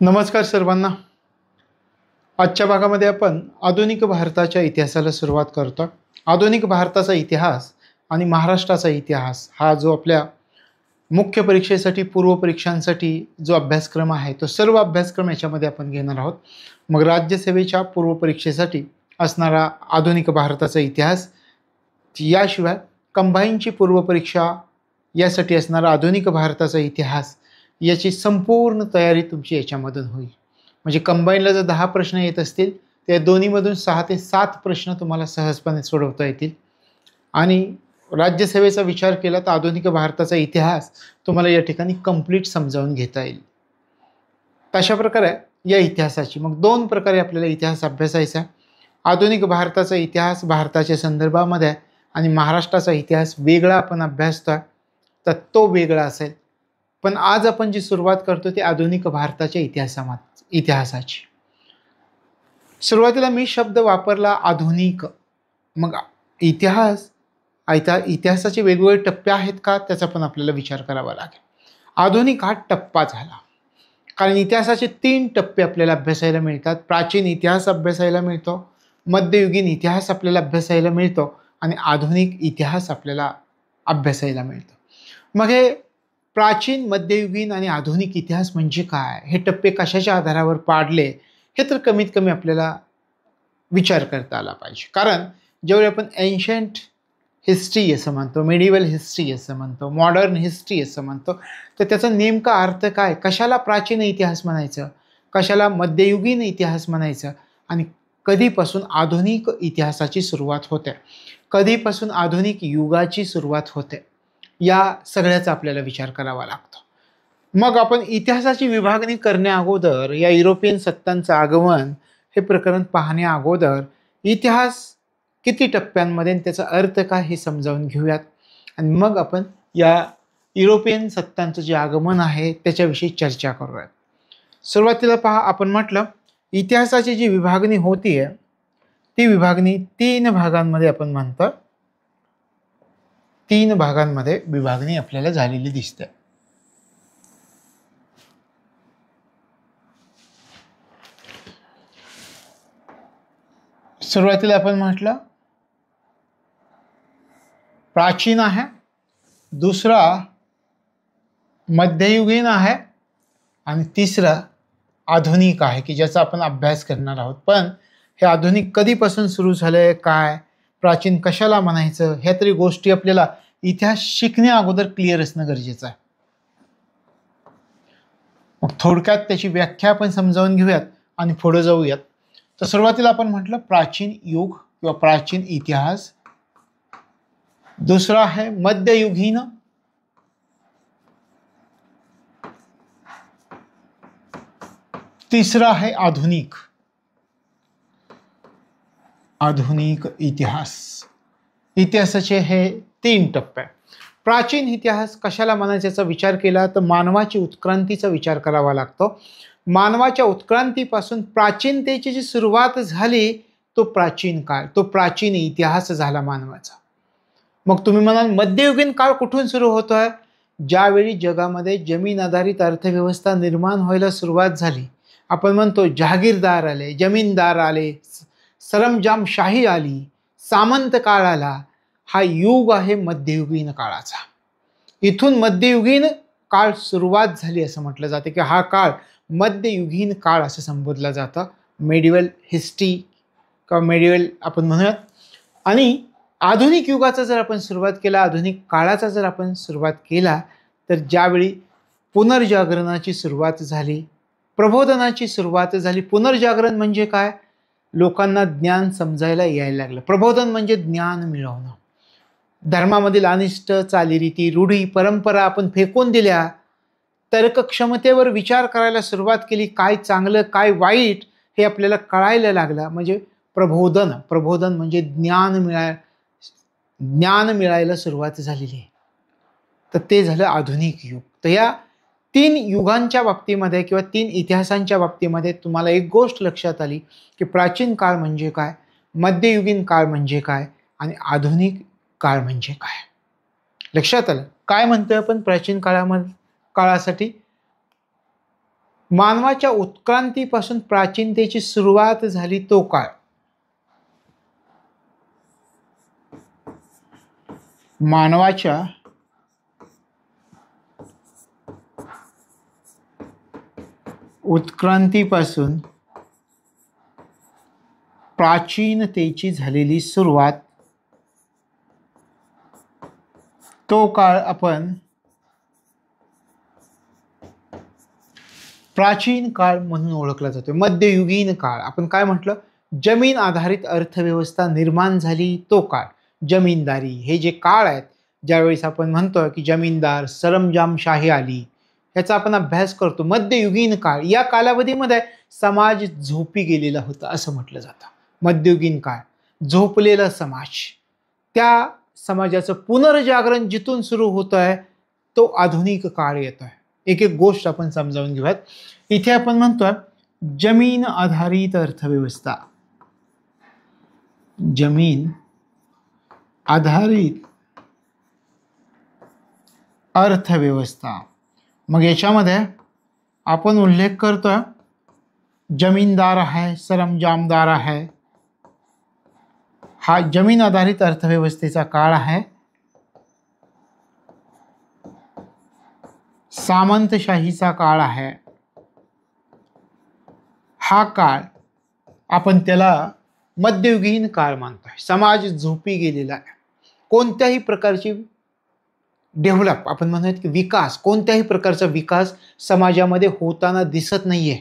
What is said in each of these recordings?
नमस्कार सर्वांना. आजच्या भागामध्ये आपण आधुनिक भारताच्या इतिहासाला सुरुवात करतो. आधुनिक भारताचा इतिहास आणि महाराष्ट्राचा इतिहास हा जो आपल्या मुख्य परीक्षेसाठी पूर्व परीक्षांसाठी जो अभ्यासक्रम आहे तो सर्व अभ्यासक्रम याच्यामध्ये आपण घेणार आहोत. मग राज्यसेवेच्या पूर्व परीक्षेसाठी असणारा आधुनिक भारताचा इतिहास, याशिवाय कंबाईनची पूर्व परीक्षा यासाठी असणारा आधुनिक भारताचा इतिहास, याची संपूर्ण तयारी तुमची याच्यामधून होईल. म्हणजे कंबाईनला जर 10 प्रश्न येत असतील त्या दोन्हीमधून 6 ते 7 प्रश्न तुम्हाला सहजपणे सोडवता येतील. आणि राज्यसेवेचा विचार केला तर आधुनिक भारताचा इतिहास तुम्हाला या ठिकाणी कंप्लीट समजावून घेता येईल. तशा प्रकारे या इतिहासाची मग 2 प्रकारे आपल्याला इतिहास अभ्यासायचा आहे. आधुनिक भारताचा इतिहास भारताच्या संदर्भामध्ये आणि महाराष्ट्राचा इतिहास वेगळा आपण अभ्यासतोय तर तो वेगळा असेल. पण आज आपण जी सुरुवात करतो ते आधुनिक भारताच्या इतिहासाची. सुरुवातीला मी शब्द वापरला आधुनिक. मग इतिहासाचे वेगवेगळे टप्पे आहेत का त्याचा पण आपल्याला विचार करावा लागेल. आधुनिक हा टप्पा झाला कारण इतिहासाचे 3 टप्पे आपल्याला अभ्यासायला मिळतात. प्राचीन इतिहास अभ्यासायला मिळतो, मध्ययुगीन इतिहास आपल्याला अभ्यासायला मिळतो आणि आधुनिक इतिहास आपल्याला अभ्यासायला मिळतो. मग हे प्राचीन, मध्ययुगीन आणि आधुनिक इतिहास म्हणजे काय, हे टप्पे कशाच्या आधारावर पाडले, हे तर कमीत कमी आपल्याला विचार करता आला पाहिजे. कारण जेव्हा आपण एन्शंट हिस्ट्री असं म्हणतो, मेडिवल हिस्ट्री असं म्हणतो, मॉडर्न हिस्ट्री असं म्हणतो, तर त्याचा नेमका अर्थ काय, कशाला प्राचीन इतिहास म्हणायचं, कशाला मध्ययुगीन इतिहास म्हणायचं आणि कधीपासून आधुनिक इतिहासाची सुरुवात होते, कधीपासून आधुनिक युगाची सुरुवात होते, या सगळ्याचा आपल्याला विचार करावा लागतो. मग आपण इतिहासाची विभागणी करण्या अगोदर, या युरोपियन सत्तांचं आगमन हे प्रकरण पाहण्या अगोदर इतिहास किती टप्प्यांमध्ये त्याचा अर्थ काय हे समजावून घेऊयात आणि मग आपण या युरोपियन सत्तांचं जे आगमन आहे त्याच्याविषयी चर्चा करूयात. सुरुवातीला पहा, आपण म्हटलं इतिहासाची जी विभागणी होतीये ती विभागणी 3 भागांमध्ये आपण म्हणतो. 3 भागांमध्ये विभागणी आपल्याला झालेली दिसते. सुरुवातीला आपण म्हटलं प्राचीन आहे, दुसरा मध्ययुगीन आहे आणि तिसरा आधुनिक आहे की ज्याचा आपण अभ्यास करणार आहोत. पण हे आधुनिक कधीपासून सुरू झालंय, काय, प्राचीन कशाला म्हणायचं, ह्या तरी गोष्टी आपल्याला इतिहास शिकण्या अगोदर क्लिअर असणं गरजेचं आहे. मग थोडक्यात त्याची व्याख्या आपण समजावून घेऊयात आणि पुढे जाऊयात. तर सुरुवातीला आपण म्हटलं प्राचीन युग किंवा प्राचीन इतिहास, दुसरा आहे मध्ययुगीन, तिसरा आहे आधुनिक इतिहास. इतिहासाचे हे 3 टप्पे. प्राचीन इतिहास कशाला म्हणायचा याचा विचार केला तर मानवाची उत्क्रांतीचा विचार करावा लागतो. मानवाच्या उत्क्रांतीपासून प्राचीनतेची जी सुरुवात झाली तो प्राचीन काळ, तो प्राचीन इतिहास झाला मानवाचा. मग तुम्ही म्हणाल मध्ययुगीन काळ कुठून सुरू होतोय, ज्यावेळी जगामध्ये जमीन आधारित अर्थव्यवस्था निर्माण व्हायला सुरुवात झाली. आपण म्हणतो जहागीरदार आले, जमीनदार आले, सरंजामशाही आली, सामंत काळ आला. हा युग आहे मध्ययुगीन काळाचा. इथून मध्ययुगीन काळ सुरुवात झाली असं म्हटलं जाते की हा काळ मध्ययुगीन काळ असं संबोधलं जातं. मेडिवल हिस्ट्री किंवा मेडिवल आपण म्हणूयात. आणि आधुनिक युगाचा जर आपण सुरुवात केला, आधुनिक काळाचा जर आपण सुरुवात केला तर ज्यावेळी पुनर्जागरणाची सुरुवात झाली, प्रबोधनाची सुरुवात झाली. पुनर्जागरण म्हणजे काय, लोकांना ज्ञान समजायला यायला लागलं. प्रबोधन म्हणजे ज्ञान मिळवणं. धर्मामधील अनिष्ट चालीरीती, रूढी, परंपरा आपण फेकून दिल्या. तर्कक्षमतेवर विचार करायला सुरुवात केली. काय चांगलं काय वाईट हे आपल्याला कळायला लागलं. म्हणजे प्रबोधन म्हणजे ज्ञान मिळायला सुरुवात झालेली आहे. तर ते झालं आधुनिक युग. तर या 3 युगांच्या बाबतीमध्ये किंवा 3 इतिहासांच्या बाबतीमध्ये तुम्हाला एक गोष्ट लक्षात आली की प्राचीन काळ म्हणजे काय, मध्ययुगीन काळ म्हणजे काय आणि आधुनिक काळ म्हणजे काय. लक्षात आलं काय म्हणतोय आपण प्राचीन काळासाठी. मानवाच्या उत्क्रांतीपासून प्राचीनतेची सुरुवात झाली तो काळ. मानवाच्या उत्क्रांतीपासून प्राचीनतेची झालेली सुरुवात, तो काळ आपण प्राचीन काळ म्हणून ओळखला जातो. मध्ययुगीन काळ आपण काय म्हटलं, जमीन आधारित अर्थव्यवस्था निर्माण झाली तो काळ. जमीनदारी हे जे काळ आहेत, ज्यावेळेस आपण म्हणतो की जमीनदार सरंजामशाही आली, याचा आपण अभ्यास करतो. मध्ययुगीन काळ, या कालावधीमध्ये समाज झोपी गेलेला होता असं म्हटलं जातं. मध्ययुगीन काळ, झोपलेला समाज, त्या समाजाचं पुनर्जागरण जिथून सुरू होत आहे तो आधुनिक काळ येतोय. एक एक गोष्ट आपण समजावून घेऊयात. इथे आपण म्हणतोय जमीन आधारित अर्थव्यवस्था, जमीन आधारित अर्थव्यवस्था. मग याच्यामध्ये आपण उल्लेख करतोय जमीनदार आहे, सरंजामदार आहे. हा जमीन आधारित अर्थव्यवस्थेचा काळ आहे. सामंतशाहीचा काळ आहे. हा काळ आपण त्याला मध्ययुगीन काळ मानतोय. समाज झोपी गेलेला आहे. कोणत्याही प्रकारची डेव्हलप, आपण म्हणूयात की विकास, कोणत्याही प्रकारचा विकास समाजामध्ये होताना दिसत नाहीये.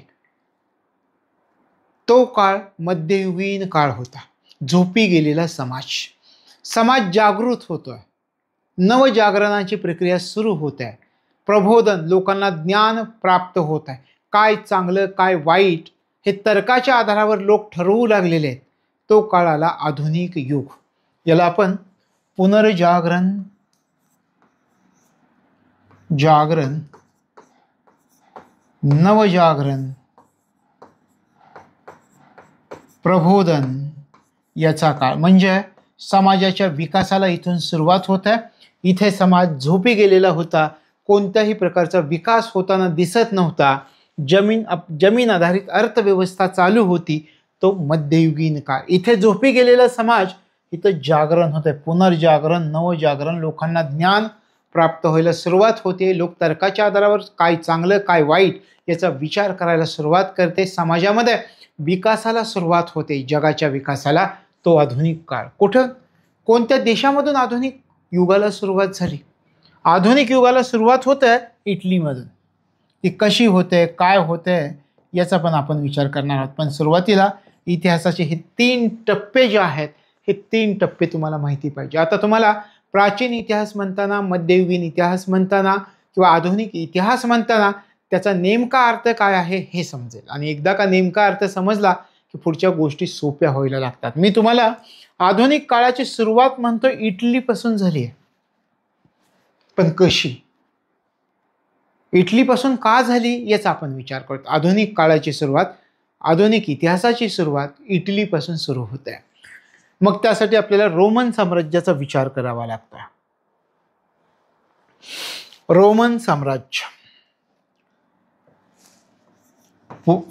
तो काळ मध्ययुगीन काळ होता. झोपी गेलेला समाज, समाज जागृत होतोय. नवजागरणाची प्रक्रिया सुरू होत आहे. प्रबोधन, लोकांना ज्ञान प्राप्त होत आहे. काय चांगलं काय वाईट हे तर्काच्या आधारावर लोक ठरवू लागलेले आहेत. तो काळाला आधुनिक युग. याला आपण पुनर्जागरण, जागरण, नवजागरण, प्रबोधन याचा काळ. म्हणजे समाजाच्या विकासाला इथून सुरुवात होत आहे. इथे समाज झोपी गेलेला होता. कोणत्याही प्रकारचा विकास होताना दिसत नव्हता. जमीन आधारित अर्थव्यवस्था चालू होती. तो मध्ययुगीन काळ. इथे झोपी गेलेला समाज, इथं जागरण होत आहे. पुनर्जागरण, नवजागरण, लोकांना ज्ञान प्राप्त व्हायला सुरुवात होते. लोक तर्काच्या आधारावर काय चांगलं काय वाईट याचा विचार करायला सुरुवात करते. समाजामध्ये विकासाला सुरुवात होते, जगाच्या विकासाला. तो आधुनिक काळ. कुठं, कोणत्या देशामधून आधुनिक युगाला सुरुवात झाली? आधुनिक युगाला सुरुवात होत आहे इटलीमधून. ती कशी होते, काय होते याचा पण आपण विचार करणार आहोत. पण सुरुवातीला इतिहासाचे हे 3 टप्पे जे आहेत, हे 3 टप्पे तुम्हाला माहिती पाहिजे. आता तुम्हाला प्राचीन इतिहास म्हणताना, मध्ययुगीन इतिहास म्हणताना किंवा आधुनिक इतिहास म्हणताना त्याचा नेमका अर्थ काय आहे हे समजेल. आणि एकदा का नेमका अर्थ समजला की पुढच्या गोष्टी सोप्या व्हायला लागतात. मी तुम्हाला आधुनिक काळाची सुरुवात म्हणतो इटलीपासून झाली आहे. पण कशी, इटलीपासून का झाली याचा आपण विचार करतो. आधुनिक काळाची सुरुवात, आधुनिक इतिहासाची सुरुवात इटलीपासून सुरू होते. मग त्यासाठी आपल्याला रोमन साम्राज्याचा विचार करावा लागतो. रोमन साम्राज्य,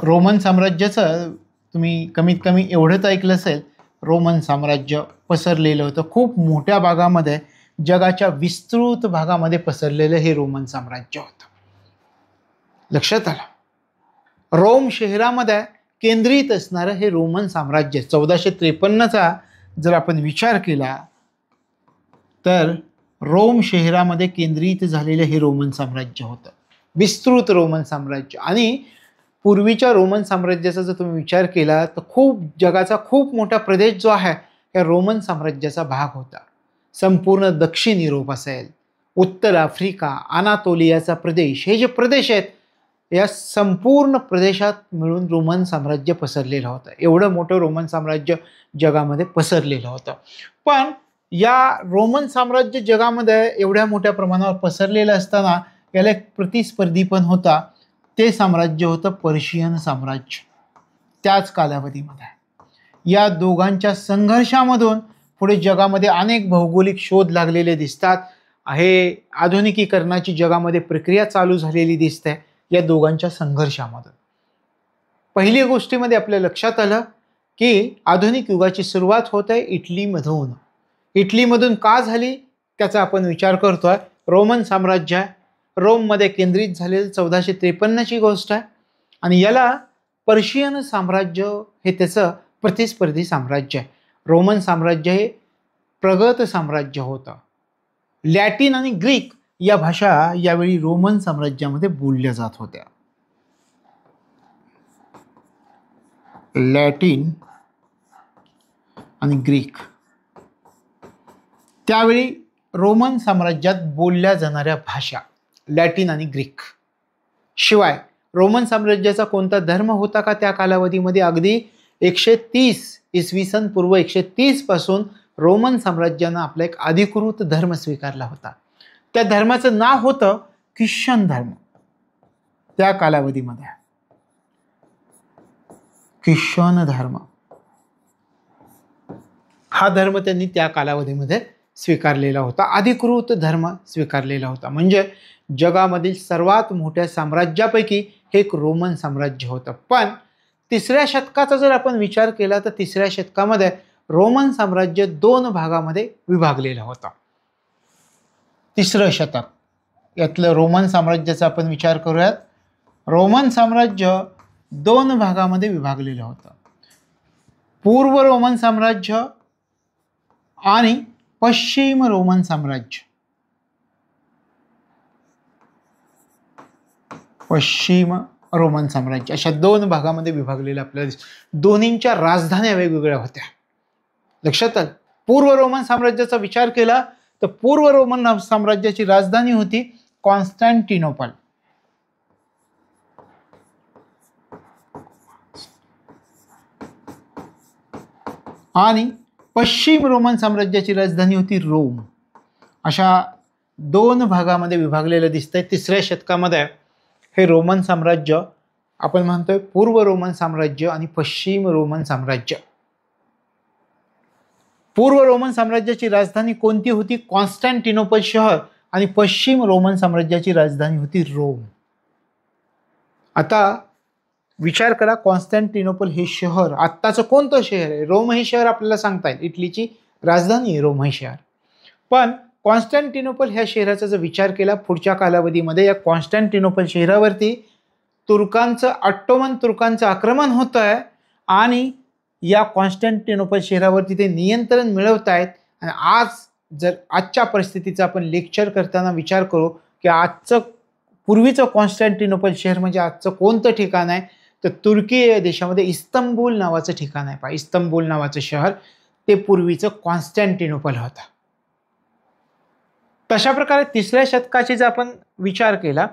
रोमन साम्राज्याचं तुम्ही कमीत कमी एवढंच ऐकलं असेल, रोमन साम्राज्य पसरलेलं होतं खूप मोठ्या भागामध्ये. जगाच्या विस्तृत भागामध्ये पसरलेलं हे रोमन साम्राज्य होतं. लक्षात आलं? रोम शहरामध्ये केंद्रित असणारं हे रोमन साम्राज्य. 1453चा जर आपण विचार केला तर रोम शहरामध्ये केंद्रित झालेलं हे रोमन साम्राज्य होतं. विस्तृत रोमन साम्राज्य. आणि पूर्वीच्या रोमन साम्राज्याचा जर तुम्ही विचार केला तर जगाचा खूप मोठा प्रदेश जो आहे या रोमन साम्राज्याचा भाग होता. संपूर्ण दक्षिण युरोप असेल, उत्तर आफ्रिका, अनातोलियाचा प्रदेश, हे जे प्रदेश आहेत या संपूर्ण प्रदेशात मिळून रोमन साम्राज्य पसरलेलं होतं. एवढं मोठं रोमन साम्राज्य जगामध्ये पसरलेलं होतं. पण या रोमन साम्राज्य जगामध्ये एवढ्या मोठ्या प्रमाणावर पसरलेलं असताना याला एक प्रतिस्पर्धी पण होता. ते साम्राज्य होतं पर्शियन साम्राज्य. त्याच कालावधीमध्ये या दोघांच्या संघर्षामधून पुढे जगामध्ये अनेक भौगोलिक शोध लागलेले दिसतात. हे आधुनिकीकरणाची जगामध्ये प्रक्रिया चालू झालेली दिसते. या दोघांच्या संघर्षामधून. पहिली गोष्टीमध्ये आपल्या लक्षात आलं की आधुनिक युगाची सुरुवात होत आहे इटलीमधून. इटलीमधून का झाली त्याचा आपण विचार करतोय. रोमन साम्राज्य आहे, रोममध्ये केंद्रित झालेलं 1453ची गोष्ट आहे आणि याला पर्शियन साम्राज्य हे त्याचं प्रतिस्पर्धी साम्राज्य आहे. रोमन साम्राज्य हे प्रगत साम्राज्य होतं. लॅटिन आणि ग्रीक या भाषा यावेळी रोमन साम्राज्यामध्ये बोलल्या जात होत्या. लॅटिन आणि ग्रीक त्यावेळी रोमन साम्राज्यात बोलल्या जाणाऱ्या भाषा लॅटिन आणि ग्रीक. शिवाय रोमन साम्राज्याचा कोणता धर्म होता का त्या कालावधीमध्ये? अगदी 130 इसवी सन पूर्व 130 पासून रोमन साम्राज्यानं आपला एक अधिकृत धर्म स्वीकारला होता. त्या धर्माचं नाव होतं ख्रिश्चन धर्म. त्या कालावधीमध्ये ख्रिश्चन धर्म हा धर्म त्यांनी त्या कालावधीमध्ये स्वीकारलेला होता. अधिकृत धर्म स्वीकारलेला होता. म्हणजे जगामधील सर्वात मोठ्या साम्राज्यापैकी हे एक रोमन साम्राज्य होतं. पण 3ऱ्या शतकाचा जर आपण विचार केला तर 3ऱ्या शतकामध्ये रोमन साम्राज्य 2 भागामध्ये विभागलेलं होतं. 3रं शतक यातलं रोमन साम्राज्याचा आपण विचार करूयात. रोमन साम्राज्य 2 भागामध्ये विभागलेलं होतं. पूर्व रोमन साम्राज्य आणि पश्चिम रोमन साम्राज्य. पश्चिम रोमन साम्राज्य अशा 2 भागामध्ये विभागलेलं आपल्याला दोन्हींच्या राजधान्या वेगवेगळ्या होत्या. लक्षात आलं. पूर्व रोमन साम्राज्याचा विचार केला तर पूर्व रोमन साम्राज्याची राजधानी होती कॉन्स्टँटिनोपल. आणि पश्चिम रोमन साम्राज्याची राजधानी होती रोम. अशा 2 भागामध्ये विभागलेलं दिसतंय. 3ऱ्या शतकामध्ये हे रोमन साम्राज्य आपण म्हणतोय पूर्व रोमन साम्राज्य आणि पश्चिम रोमन साम्राज्य. पूर्व रोमन साम्राज्याची राजधानी कोणती होती? कॉन्स्टँटिनोपल शहर. आणि पश्चिम रोमन साम्राज्याची राजधानी होती रोम. आता विचार करा, कॉन्स्टँटिनोपल हे शहर आत्ताचं कोणतं शहर आहे? रोम हे शहर आपल्याला सांगता येईल, इटलीची राजधानी आहे रोम हे शहर. पण कॉन्स्टँटिनोपल ह्या शहराचा जर विचार केला पुढच्या कालावधीमध्ये या कॉन्स्टँटिनोपल शहरावरती ऑट्टोमन तुर्कांचं आक्रमण होत आहे आणि या कॉन्स्टँटिनोपल शहरावरती ते नियंत्रण मिळवत आहेत. आणि आजच्या परिस्थितीचा आपण लेक्चर करताना विचार करू की पूर्वीचं कॉन्स्टँटिनोपल शहर म्हणजे आजचं कोणतं ठिकाण आहे? तर तुर्की या देशामध्ये इस्तंबूल नावाचं ठिकाण आहे. पहा, इस्तंबूल नावाचं शहर ते पूर्वीचं कॉन्स्टँटिनोपल होतं. तशा प्रकारे 3ऱ्या शतकाची जर आपण विचार केला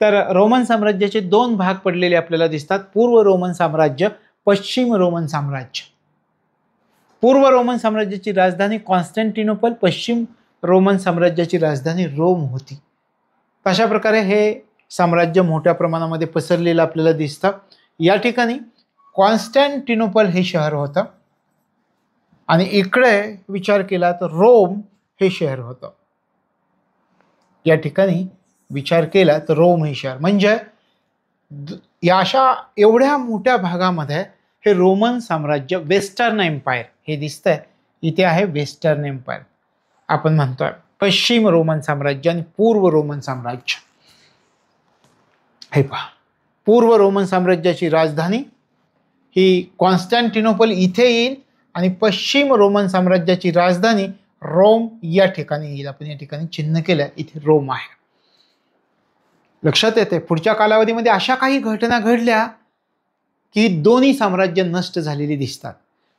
तर रोमन साम्राज्याचे 2 भाग पडलेले आपल्याला दिसतात. पूर्व रोमन साम्राज्य, पश्चिम रोमन साम्राज्य. पूर्व रोमन साम्राज्याची राजधानी कॉन्स्टँटिनोपल, पश्चिम रोमन साम्राज्याची राजधानी रोम होती. अशा प्रकारे हे साम्राज्य मोठ्या प्रमाणामध्ये पसरलेलं आपल्याला दिसतं. या ठिकाणी कॉन्स्टँटिनोपल हे शहर होतं आणि इकडे विचार केला तर रोम हे शहर होतं. या ठिकाणी विचार केला तर रोम हे शहर म्हणजे या अशा एवढ्या मोठ्या भागामध्ये हे रोमन साम्राज्य, वेस्टर्न एम्पायर हे दिसतंय इथे आहे. वेस्टर्न एम्पायर आपण म्हणतोय. पश्चिम रोमन साम्राज्य आणि पूर्व रोमन साम्राज्य. हे पहा, पूर्व रोमन साम्राज्याची राजधानी ही कॉन्स्टँटिनोपल इथे येईल आणि पश्चिम रोमन साम्राज्याची राजधानी रोम या ठिकाणी येईल. आपण या ठिकाणी चिन्ह केलं, इथे रोम आहे. लक्षात येते. पुढच्या कालावधीमध्ये अशा काही घटना घडल्या की दोन्ही साम्राज्य नष्ट झालेली दिसतात.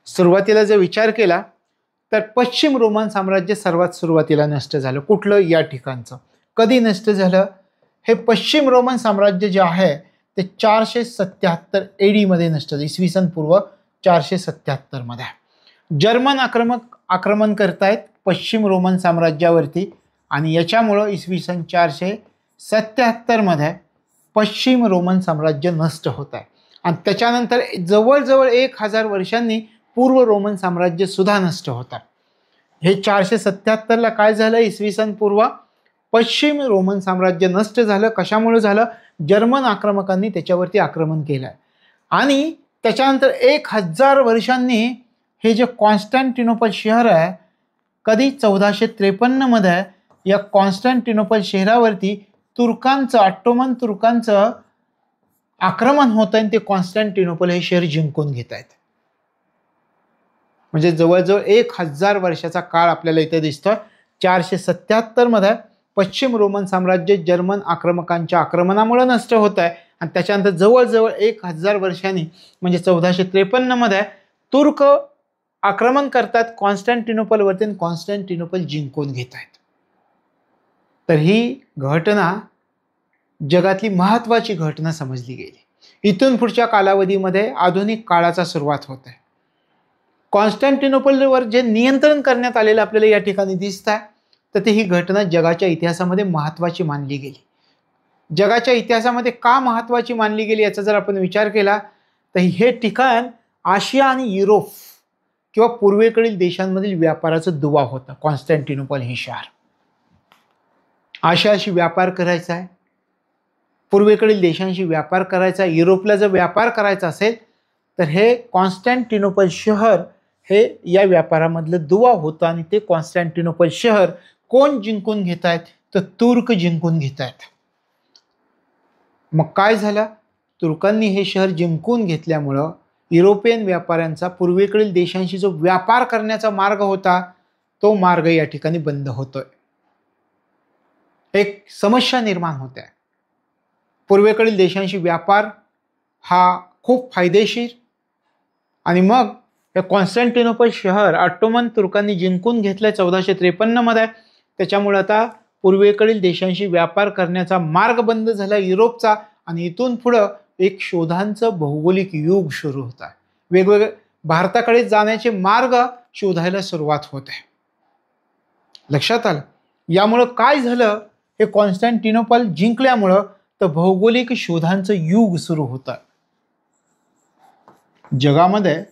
सुरुवातीला जर विचार केला तर पश्चिम रोमन साम्राज्य सर्वात सुरुवातीला नष्ट झालं. कुठलं? या ठिकाणचं. कधी नष्ट झालं? हे पश्चिम रोमन साम्राज्य जे आहे ते 477 AD मध्ये नष्ट झालं. इसवी सन पूर्व 477 मध्ये. जर्मन आक्रमण करतायत पश्चिम रोमन साम्राज्यावरती आणि याच्यामुळं इसवी सन 477 मध्ये पश्चिम रोमन साम्राज्य नष्ट होत आहे. आणि त्याच्यानंतर जवळजवळ 1000 वर्षांनी पूर्व रोमन साम्राज्य सुद्धा नष्ट होतात. हे 477ला काय झालं? इसवी सन पूर्व पश्चिम रोमन साम्राज्य नष्ट झालं. कशामुळे झालं? जर्मन आक्रमकांनी त्याच्यावरती आक्रमण केलं आहे. आणि त्याच्यानंतर 1000 वर्षांनी हे जे कॉन्स्टँटिनोपल शहर आहे, कधी 1453 या कॉन्स्टँटिनोपल शहरावरती ऑटोमन तुर्कांचं आक्रमण होतं आणि ते कॉन्स्टँटिनोपल हे शहर जिंकून घेत आहेत. म्हणजे जवळजवळ 1000 वर्षाचा काळ आपल्याला इथे दिसतोय. 477 पश्चिम रोमन साम्राज्य जर्मन आक्रमकांच्या आक्रमणामुळे नष्ट होत आहे आणि त्याच्यानंतर जवळजवळ 1000 वर्षांनी म्हणजे 1453 तुर्क आक्रमण करतात कॉन्स्टँटिनोपलवरती आणि कॉन्स्टँटिनोपल जिंकून घेत आहेत. तर ही घटना जगातली महत्त्वाची घटना समजली गेली. इथून पुढच्या कालावधीमध्ये आधुनिक काळाचा सुरुवात होत आहे. कॉन्स्टँटिनोपलवर जे नियंत्रण करण्यात आलेलं आपल्याला या ठिकाणी दिसत आहे, तर ती ही घटना जगाच्या इतिहासामध्ये महत्त्वाची मानली गेली. जगाच्या इतिहासामध्ये का महत्त्वाची मानली गेली याचा जर आपण विचार केला तर हे ठिकाण आशिया आणि युरोप किंवा पूर्वेकडील देशांमधील व्यापाराचं दुवा होतं. कॉन्स्टँटिनोपल हे शहर आशियाशी व्यापार करायचा आहे, पूर्वेकडील देशांशी व्यापार करायचा आहे, युरोपला जर व्यापार करायचा असेल तर हे कॉन्स्टँटिनोपल शहर हे या व्यापारामधलं दुवा होतं. आणि ते कॉन्स्टँटिनोपल शहर कोण जिंकून घेत आहेत, तर तुर्क जिंकून घेत आहेत. मग काय झालं, तुर्कांनी हे शहर जिंकून घेतल्यामुळं युरोपियन व्यापाऱ्यांचा पूर्वेकडील देशांशी जो व्यापार करण्याचा मार्ग होता तो मार्ग या ठिकाणी बंद होतोय. एक समस्या निर्माण होते. पूर्वेकडील देशांशी व्यापार हा खूप फायदेशीर आणि मग हे कॉन्स्टँटिनोपल शहर ऑटोमन तुर्कांनी जिंकून घेतलं 1453 त्याच्यामुळे आता पूर्वेकडील देशांशी व्यापार करण्याचा मार्ग बंद झाला युरोपचा आणि इथून पुढं एक शोधांचं भौगोलिक युग सुरू होत आहे. वेगवेगळे भारताकडे जाण्याचे मार्ग शोधायला सुरुवात होते. लक्षात आलं. यामुळं काय झालं, हे कॉन्स्टँटिनोपल जिंकल्यामुळं तर भौगोलिक शोधांचं युग सुरू होतं. जगामध्ये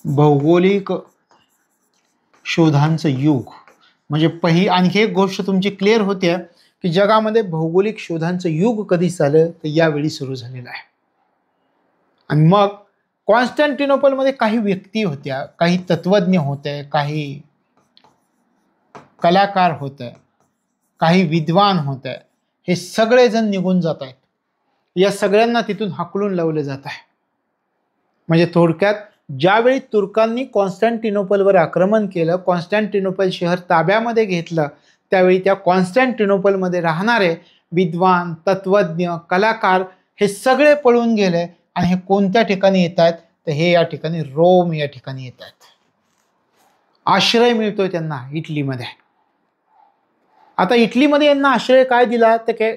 भौगोलिक शोधांचं युग म्हणजे आणखी एक गोष्ट तुमची क्लिअर होते की जगामध्ये भौगोलिक शोधांचं युग कधी झालं तर यावेळी सुरू झालेलं आहे. आणि मग कॉन्स्टँटिनोपलमध्ये काही व्यक्ती होत्या, काही तत्वज्ञ होते, काही कलाकार होते, काही विद्वान होते. हे सगळेजण निघून जात आहेत. या सगळ्यांना तिथून हाकलून लावलं जात आहे. म्हणजे थोडक्यात ज्यावेळी तुर्कांनी कॉन्स्टँटिनोपलवर आक्रमण केलं, कॉन्स्टँटिनोपल शहर ताब्यामध्ये घेतलं, त्यावेळी त्या कॉन्स्टँटिनोपलमध्ये राहणारे विद्वान, तत्वज्ञ, कलाकार हे सगळे पळून गेले. आणि हे कोणत्या ठिकाणी येत आहेत, तर हे या ठिकाणी रोम या ठिकाणी येत आहेत. आश्रय मिळतोय त्यांना इटलीमध्ये. आता इटलीमध्ये यांना आश्रय काय दिला, तर काय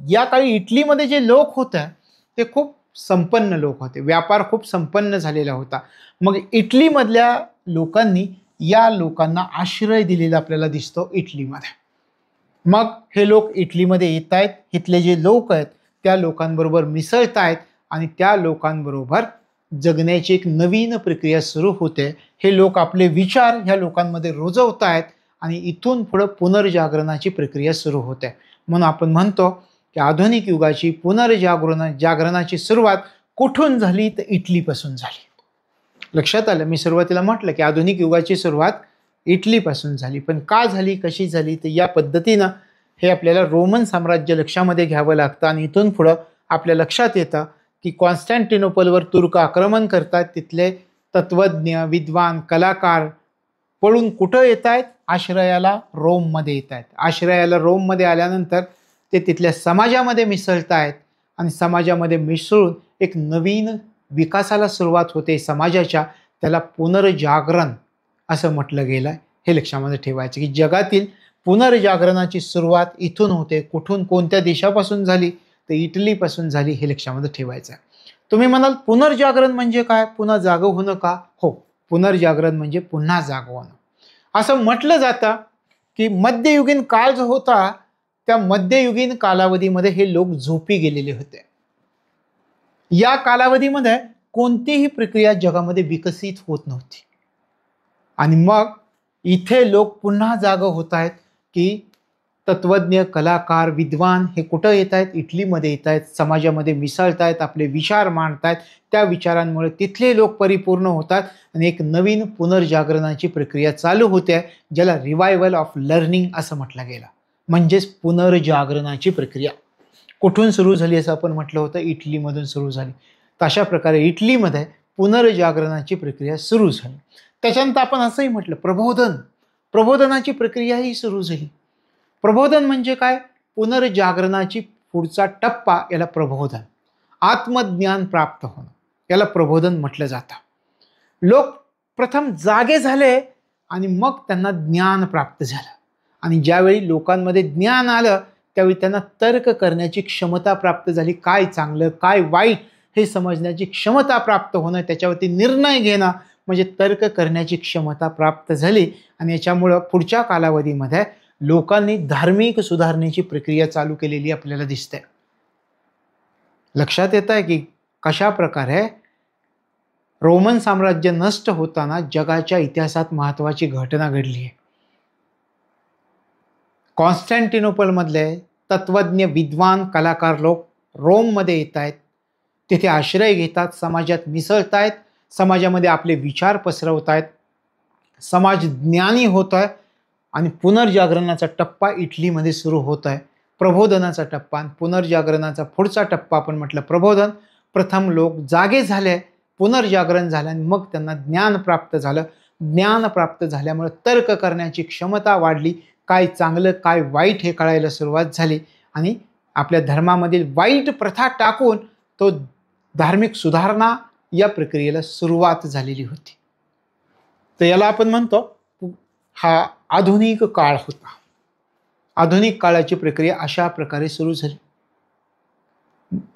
या काळी इटलीमध्ये जे लोक होते ते खूप संपन्न लोक होते. व्यापार खूप संपन्न झालेला होता. मग इटलीमधल्या लोकांनी या लोकांना आश्रय दिलेला आपल्याला दिसतो इटलीमध्ये. मग हे लोक इटलीमध्ये येत आहेत, इथले जे लोक आहेत त्या लोकांबरोबर मिसळत आहेत आणि त्या लोकांबरोबर जगण्याची एक नवीन प्रक्रिया सुरू होते. हे लोक आपले विचार ह्या लोकांमध्ये रुजवत आहेत आणि इथून पुढे पुनर्जागरणाची प्रक्रिया सुरू होते. म्हणून आपण म्हणतो की आधुनिक युगाची जागरणाची सुरुवात कुठून झाली, तर इटलीपासून झाली. लक्षात आलं. मी सुरुवातीला म्हटलं की आधुनिक युगाची सुरुवात इटलीपासून झाली. पण का झाली, कशी झाली, तर या पद्धतीनं हे आपल्याला रोमन साम्राज्य लक्षामध्ये घ्यावं लागतं. आणि इथून पुढं आपल्या लक्षात येतं की कॉन्स्टँटिनोपलवर तुर्क आक्रमण करतात. तिथले तत्वज्ञ, विद्वान, कलाकार पळून कुठं येत आहेत, आश्रयाला रोममध्ये येत आहेत. आश्रयाला रोममध्ये आल्यानंतर ते तिथल्या समाजामध्ये मिसळत आहेत आणि समाजामध्ये मिसळून एक नवीन विकासाला सुरुवात होते समाजाच्या. त्याला पुनर्जागरण असं म्हटलं गेलं आहे. हे लक्षामध्ये ठेवायचं की जगातील पुनर्जागरणाची सुरुवात इथून होते. कुठून, कोणत्या देशापासून झाली, तर इटलीपासून झाली. हे लक्षामध्ये ठेवायचं आहे. तुम्ही म्हणाल पुनर्जागरण म्हणजे काय, पुन्हा जागं होणं का? हो, पुनर्जागरण म्हणजे पुन्हा जागं होणं. असं म्हटलं जातं की मध्ययुगीन काळ जो होता त्या मध्ययुगीन कालावधीमध्ये हे लोक झोपी गेलेले होते. या कालावधीमध्ये कोणतीही प्रक्रिया जगामध्ये विकसित होत नव्हती. आणि मग इथे लोक पुन्हा जागं होत आहेत. की तत्वज्ञ, कलाकार, विद्वान हे कुठं येत आहेत? इटलीमध्ये येत आहेत, समाजामध्ये मिसळत आहेत, आपले विचार मांडत आहेत. त्या विचारांमुळे तिथले लोक परिपूर्ण होतात आणि एक नवीन पुनर्जागरणाची प्रक्रिया चालू होते, ज्याला रिवायवल ऑफ लर्निंग असं म्हटलं गेलं. म्हणजेच पुनर्जागरणाची प्रक्रिया कुठून सुरू झाली असं आपण म्हटलं होतं? इटलीमधून सुरू झाली. तर अशा प्रकारे इटलीमध्ये पुनर्जागरणाची प्रक्रिया सुरू झाली. त्याच्यानंतर आपण असंही म्हटलं प्रबोधनाची प्रक्रिया ही सुरू झाली. प्रबोधन म्हणजे काय? पुनर्जागरणाची पुढचा टप्पा, याला प्रबोधन. आत्मज्ञान प्राप्त होणं, याला प्रबोधन म्हटलं जातं. लोक प्रथम जागे झाले आणि मग त्यांना ज्ञान प्राप्त झालं. आणि ज्यावेळी लोकांमध्ये ज्ञान आलं त्यावेळी त्यांना तर्क करण्याची क्षमता प्राप्त झाली. काय चांगलं काय वाईट हे समजण्याची क्षमता प्राप्त होणं, त्याच्यावरती निर्णय घेणं म्हणजे तर्क करण्याची क्षमता प्राप्त झाली. आणि याच्यामुळं पुढच्या कालावधीमध्ये लोकांनी धार्मिक सुधारणेची प्रक्रिया चालू केलेली आपल्याला दिसते. लक्षात येत आहे की कशा प्रकारे रोमन साम्राज्य नष्ट होताना जगाच्या इतिहासात महत्त्वाची घटना घडली आहे. कॉन्स्टँटिनोपलमधले तत्वज्ञ, विद्वान, कलाकार लोक रोममध्ये येत आहेत, तिथे आश्रय घेतात, समाजात मिसळत आहेत, समाजामध्ये आपले विचार पसरवत आहेत, समाज ज्ञानी होत आहे आणि पुनर्जागरणाचा टप्पा इटलीमध्ये सुरू होत आहे. प्रबोधनाचा टप्पा आणि पुनर्जागरणाचा पुढचा टप्पा आपण म्हटलं प्रबोधन. प्रथम लोक जागे झाले, पुनर्जागरण झालं आणि मग त्यांना ज्ञान प्राप्त झालं. ज्ञान प्राप्त झाल्यामुळे तर्क करण्याची क्षमता वाढली. काय चांगलं काय वाईट हे कळायला सुरुवात झाली आणि आपल्या धर्मामधील वाईट प्रथा टाकून तो धार्मिक सुधारणा या प्रक्रियेला सुरुवात झालेली होती. तर याला आपण म्हणतो हा आधुनिक काळ होता. आधुनिक काळाची प्रक्रिया अशा प्रकारे सुरू झाली.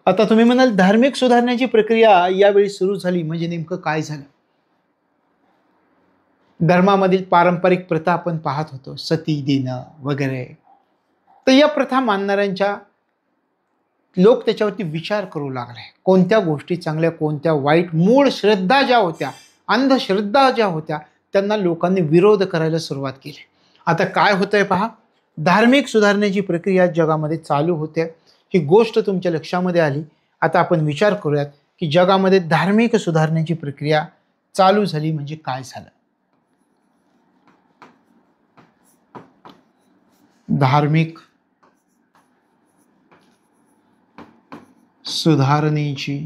आता तुम्ही म्हणाल धार्मिक सुधारण्याची प्रक्रिया यावेळी सुरू झाली म्हणजे नेमकं काय झालं? धर्मामधील पारंपरिक प्रथा आपण पाहत होतो, सती देणं वगैरे. तर या प्रथा मानणाऱ्यांच्या लोक त्याच्यावरती विचार करू लागले. कोणत्या गोष्टी चांगल्या कोणत्या वाईट, मूळ श्रद्धा ज्या होत्या, अंधश्रद्धा ज्या होत्या, त्यांना लोकांनी विरोध करायला सुरुवात केली. आता काय होतंय पहा, धार्मिक सुधारण्याची प्रक्रिया जगामध्ये चालू होते. ही गोष्ट तुमच्या लक्षामध्ये आली. आता आपण विचार करूयात की जगामध्ये धार्मिक सुधारण्याची प्रक्रिया चालू झाली म्हणजे काय झालं? धार्मिक सुधारणेची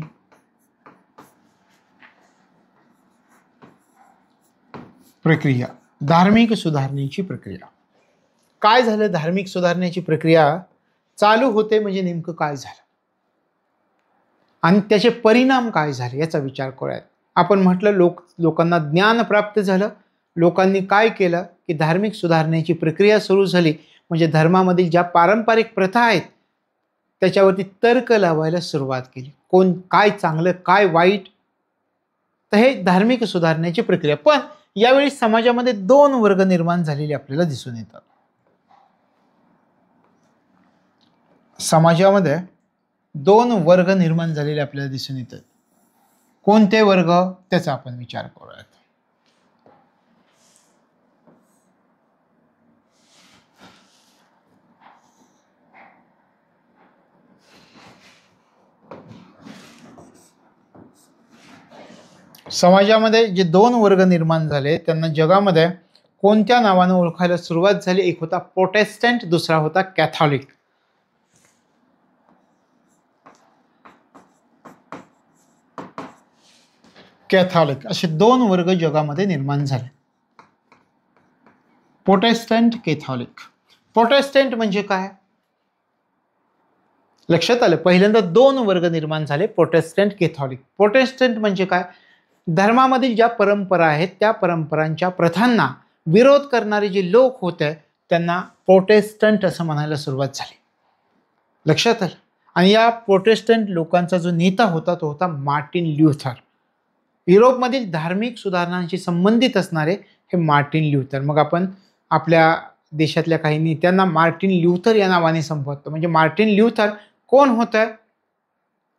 प्रक्रिया. धार्मिक सुधारणेची प्रक्रिया काय झालं? धार्मिक सुधारणेची प्रक्रिया चालू होते म्हणजे नेमकं काय झालं आणि त्याचे परिणाम काय झाले याचा विचार करूयात. आपण म्हटलं लोकांना ज्ञान प्राप्त झालं. लोकांनी काय केलं की धार्मिक सुधारणेची प्रक्रिया सुरू झाली म्हणजे धर्मामधील ज्या पारंपरिक प्रथा आहेत त्याच्यावरती तर्क लावायला सुरुवात केली. कोण काय चांगलं काय वाईट, तर हे धार्मिक सुधारण्याची प्रक्रिया. पण यावेळी समाजामध्ये दोन वर्ग निर्माण झालेले आपल्याला दिसून येतात. समाजामध्ये दोन वर्ग निर्माण झालेले आपल्याला दिसून येतात. कोणते वर्ग त्याचा आपण विचार करूयात. समाजामध्ये जे दोन वर्ग निर्माण झाले त्यांना जगामध्ये कोणत्या नावाने ओळखायला सुरुवात झाली? एक होता प्रोटेस्टंट, दुसरा होता कॅथॉलिक. कॅथॉलिक असे दोन वर्ग जगामध्ये निर्माण झाले. Protestant, Catholic. प्रोटेस्टंट म्हणजे काय? लक्षात आलं, पहिल्यांदा दोन वर्ग निर्माण झाले, प्रोटेस्टंट, कॅथॉलिक. प्रोटेस्टंट म्हणजे काय? धर्मामधील ज्या परंपरा आहेत त्या परंपरांच्या प्रथांना विरोध करणारे जे लोक होते त्यांना प्रोटेस्टंट असं म्हणायला सुरुवात झाली. लक्षात आलं. आणि या प्रोटेस्टंट लोकांचा जो नेता होता तो होता मार्टिन ल्युथर. युरोपमधील धार्मिक सुधारणांशी संबंधित असणारे हे मार्टिन ल्युथर. मग आपण आपल्या देशातल्या काही नेत्यांना मार्टिन ल्युथर या नावाने संबोधतो. म्हणजे मार्टिन ल्युथर कोण होतं?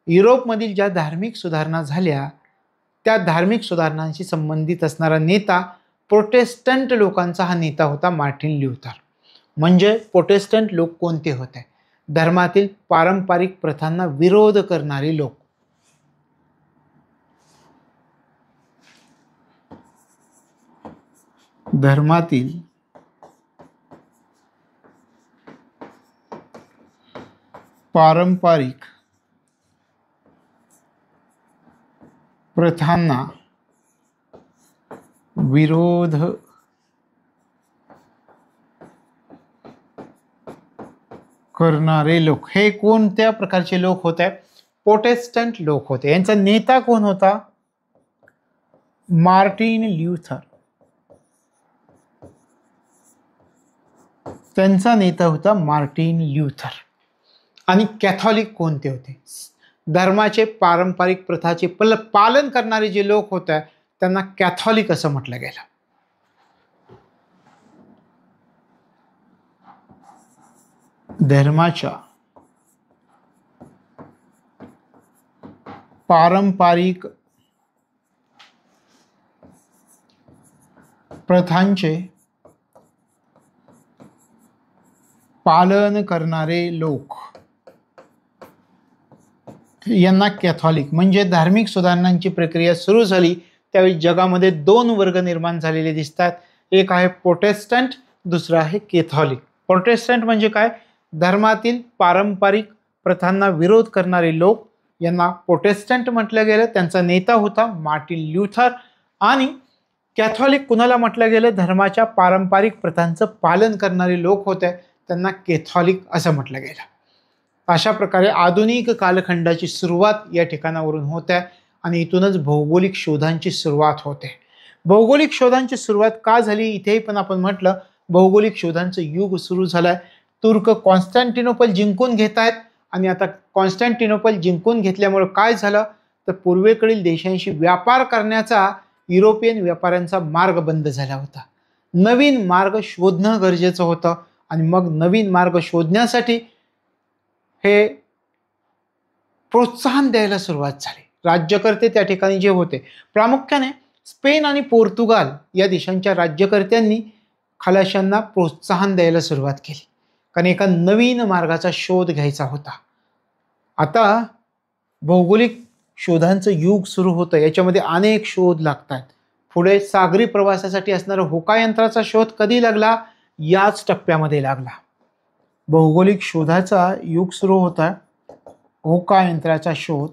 युरोपमधील ज्या धार्मिक सुधारणा झाल्या त्या धार्मिक सुधारणांशी संबंधित असणारा नेता, प्रोटेस्टंट लोकांचा हा नेता होता मार्टिन ल्युथर. म्हणजे प्रोटेस्टंट लोक कोणते होते? धर्मातील पारंपरिक प्रथांना विरोध करणारे लोक. धर्मातील पारंपरिक प्रथांना विरोध करणारे लोक. हे कोणत्या प्रकारचे लोक होते? प्रोटेस्टंट लोक होते. यांचा नेता कोण होता? Martin Luther. त्यांचा नेता होता मार्टिन ल्यूथर. आणि कॅथॉलिक कोणते होते? धर्माचे पारंपरिक प्रथाचे पालन करणारे जे लोक होते त्यांना कॅथॉलिक असं म्हटलं गेलं. धर्माच्या पारंपरिक प्रथांचे पालन करणारे लोक यांना कॅथॉलिक. म्हणजे धार्मिक सुधारणांची प्रक्रिया सुरू झाली त्यावेळी जगामध्ये दोन वर्ग निर्माण झालेले दिसतात. एक आहे प्रोटेस्टंट, दुसरा आहे कॅथॉलिक. प्रोटेस्टंट म्हणजे काय? धर्मातील पारंपरिक प्रथांना विरोध करणारे लोक यांना प्रोटेस्टंट म्हटलं गेलं. त्यांचा नेता होता मार्टिन ल्यूथर. आणि कॅथॉलिक कुणाला म्हटलं गेलं? धर्माच्या पारंपरिक प्रथांचं पालन करणारे लोक होते त्यांना कॅथॉलिक असं म्हटलं गेलं. अशा प्रकारे आधुनिक कालखंडाची सुरुवात या ठिकाणावरून होते आणि इथूनच भौगोलिक शोधांची सुरुवात होते. भौगोलिक शोधांची सुरुवात का झाली? इथेही पण आपण म्हटलं भौगोलिक शोधांचं युग सुरू झालंय. तुर्क कॉन्स्टँटिनोपल जिंकून घेत आहेत आणि आता कॉन्स्टँटिनोपल जिंकून घेतल्यामुळे काय झालं तर पूर्वेकडील देशांशी व्यापार करण्याचा युरोपियन व्यापाऱ्यांचा मार्ग बंद झाला होता. नवीन मार्ग शोधणं गरजेचं होतं आणि मग नवीन मार्ग शोधण्यासाठी हे प्रोत्साहन द्यायला सुरुवात झाली. राज्यकर्ते त्या ठिकाणी जे होते प्रामुख्याने स्पेन आणि पोर्तुगाल या देशांच्या राज्यकर्त्यांनी खलाशांना प्रोत्साहन द्यायला सुरुवात केली कारण एका नवीन मार्गाचा शोध घ्यायचा होता. आता भौगोलिक शोधांचं युग सुरू होतं. याच्यामध्ये अनेक शोध लागतात. पुढे सागरी प्रवासासाठी असणारा होका यंत्राचा शोध कधी लागला? याच टप्प्यामध्ये लागला. भौगोलिक शोधाचा युग सुरू होता. होका यंत्राचा शोध.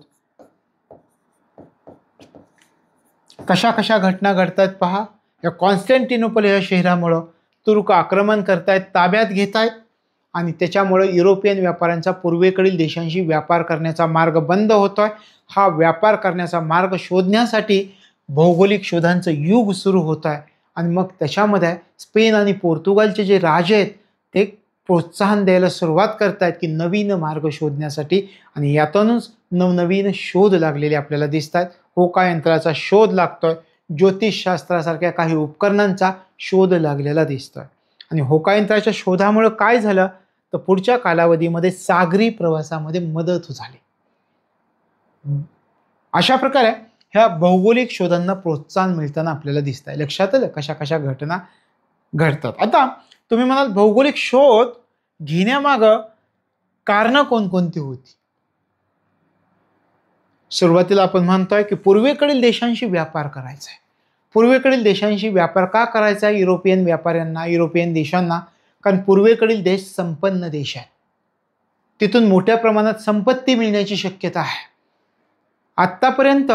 कशा कशा घटना घडतात पहा. या कॉन्स्टँटिनोपल या शहरामुळं तुर्क आक्रमण करतायत, ताब्यात घेतायत आणि त्याच्यामुळे युरोपियन व्यापाऱ्यांचा पूर्वेकडील देशांशी व्यापार करण्याचा मार्ग बंद होतोय. हा व्यापार करण्याचा मार्ग शोधण्यासाठी भौगोलिक शोधांचं युग सुरू होत आहे आणि मग त्याच्यामध्ये स्पेन आणि पोर्तुगालचे जे राजे आहेत ते प्रोत्साहन द्यायला सुरुवात करतायत की नवीन मार्ग शोधण्यासाठी आणि यातूनच नवनवीन शोध लागलेले आपल्याला दिसतात. होका यंत्राचा शोध लागतोय. ज्योतिषशास्त्रासारख्या काही उपकरणांचा शोध लागलेला दिसतोय आणि होका यंत्राच्या शोधामुळे काय झालं तर पुढच्या कालावधीमध्ये सागरी प्रवासामध्ये मदत झाली. अशा प्रकारे ह्या भौगोलिक शोधांना प्रोत्साहन मिळताना आपल्याला दिसत आहे. लक्षात आलं कशा कशा घटना घडतात. आता तुम्ही म्हणाल भौगोलिक शोध घेण्यामागं कारणं कोणकोणती होती? सुरुवातीला आपण म्हणतोय की पूर्वेकडील देशांशी व्यापार करायचा आहे. पूर्वेकडील देशांशी व्यापार का करायचा आहे युरोपियन व्यापाऱ्यांना, युरोपियन देशांना? कारण पूर्वेकडील देश संपन्न देश आहेत. तिथून मोठ्या प्रमाणात संपत्ती मिळण्याची शक्यता आहे. आत्तापर्यंत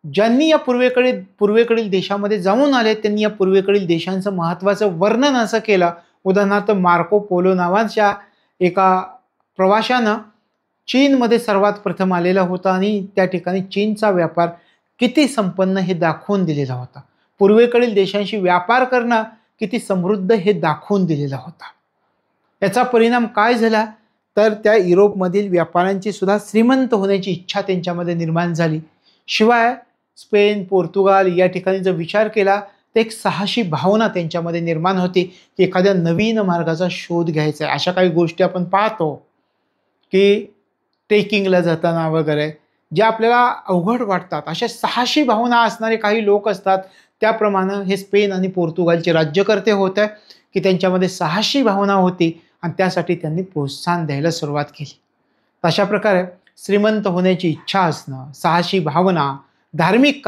ज्यांनी या पूर्वेकडील देशामध्ये जाऊन आले त्यांनी या पूर्वेकडील देशांचं महत्त्वाचं वर्णन असं केलं. उदाहरणार्थ मार्को पोलो नावाच्या एका प्रवाशानं चीनमध्ये सर्वात प्रथम आलेला होता आणि त्या ठिकाणी चीनचा व्यापार किती संपन्न हे दाखवून दिलेला होता. पूर्वेकडील देशांशी व्यापार करणं किती समृद्ध हे दाखवून दिलेला होता. याचा परिणाम काय झाला तर त्या युरोपमधील व्यापाऱ्यांची सुद्धा श्रीमंत होण्याची इच्छा त्यांच्यामध्ये निर्माण झाली. शिवाय स्पेन, पोर्तुगाल या ठिकाणी जर विचार केला तर एक साहसी भावना त्यांच्यामध्ये निर्माण होती की एखाद्या नवीन मार्गाचा शोध घ्यायचा आहे. अशा काही गोष्टी आपण पाहतो की ट्रेकिंगला जाताना वगैरे ज्या आपल्याला अवघड वाटतात अशा साहसी भावना असणारे काही लोक असतात त्याप्रमाणे हे स्पेन आणि पोर्तुगालचे राज्यकर्ते होते की त्यांच्यामध्ये साहसी भावना होती आणि त्यासाठी त्यांनी प्रोत्साहन द्यायला सुरुवात केली. अशा प्रकारे श्रीमंत होण्याची इच्छा असणं, साहसी भावना, धार्मिक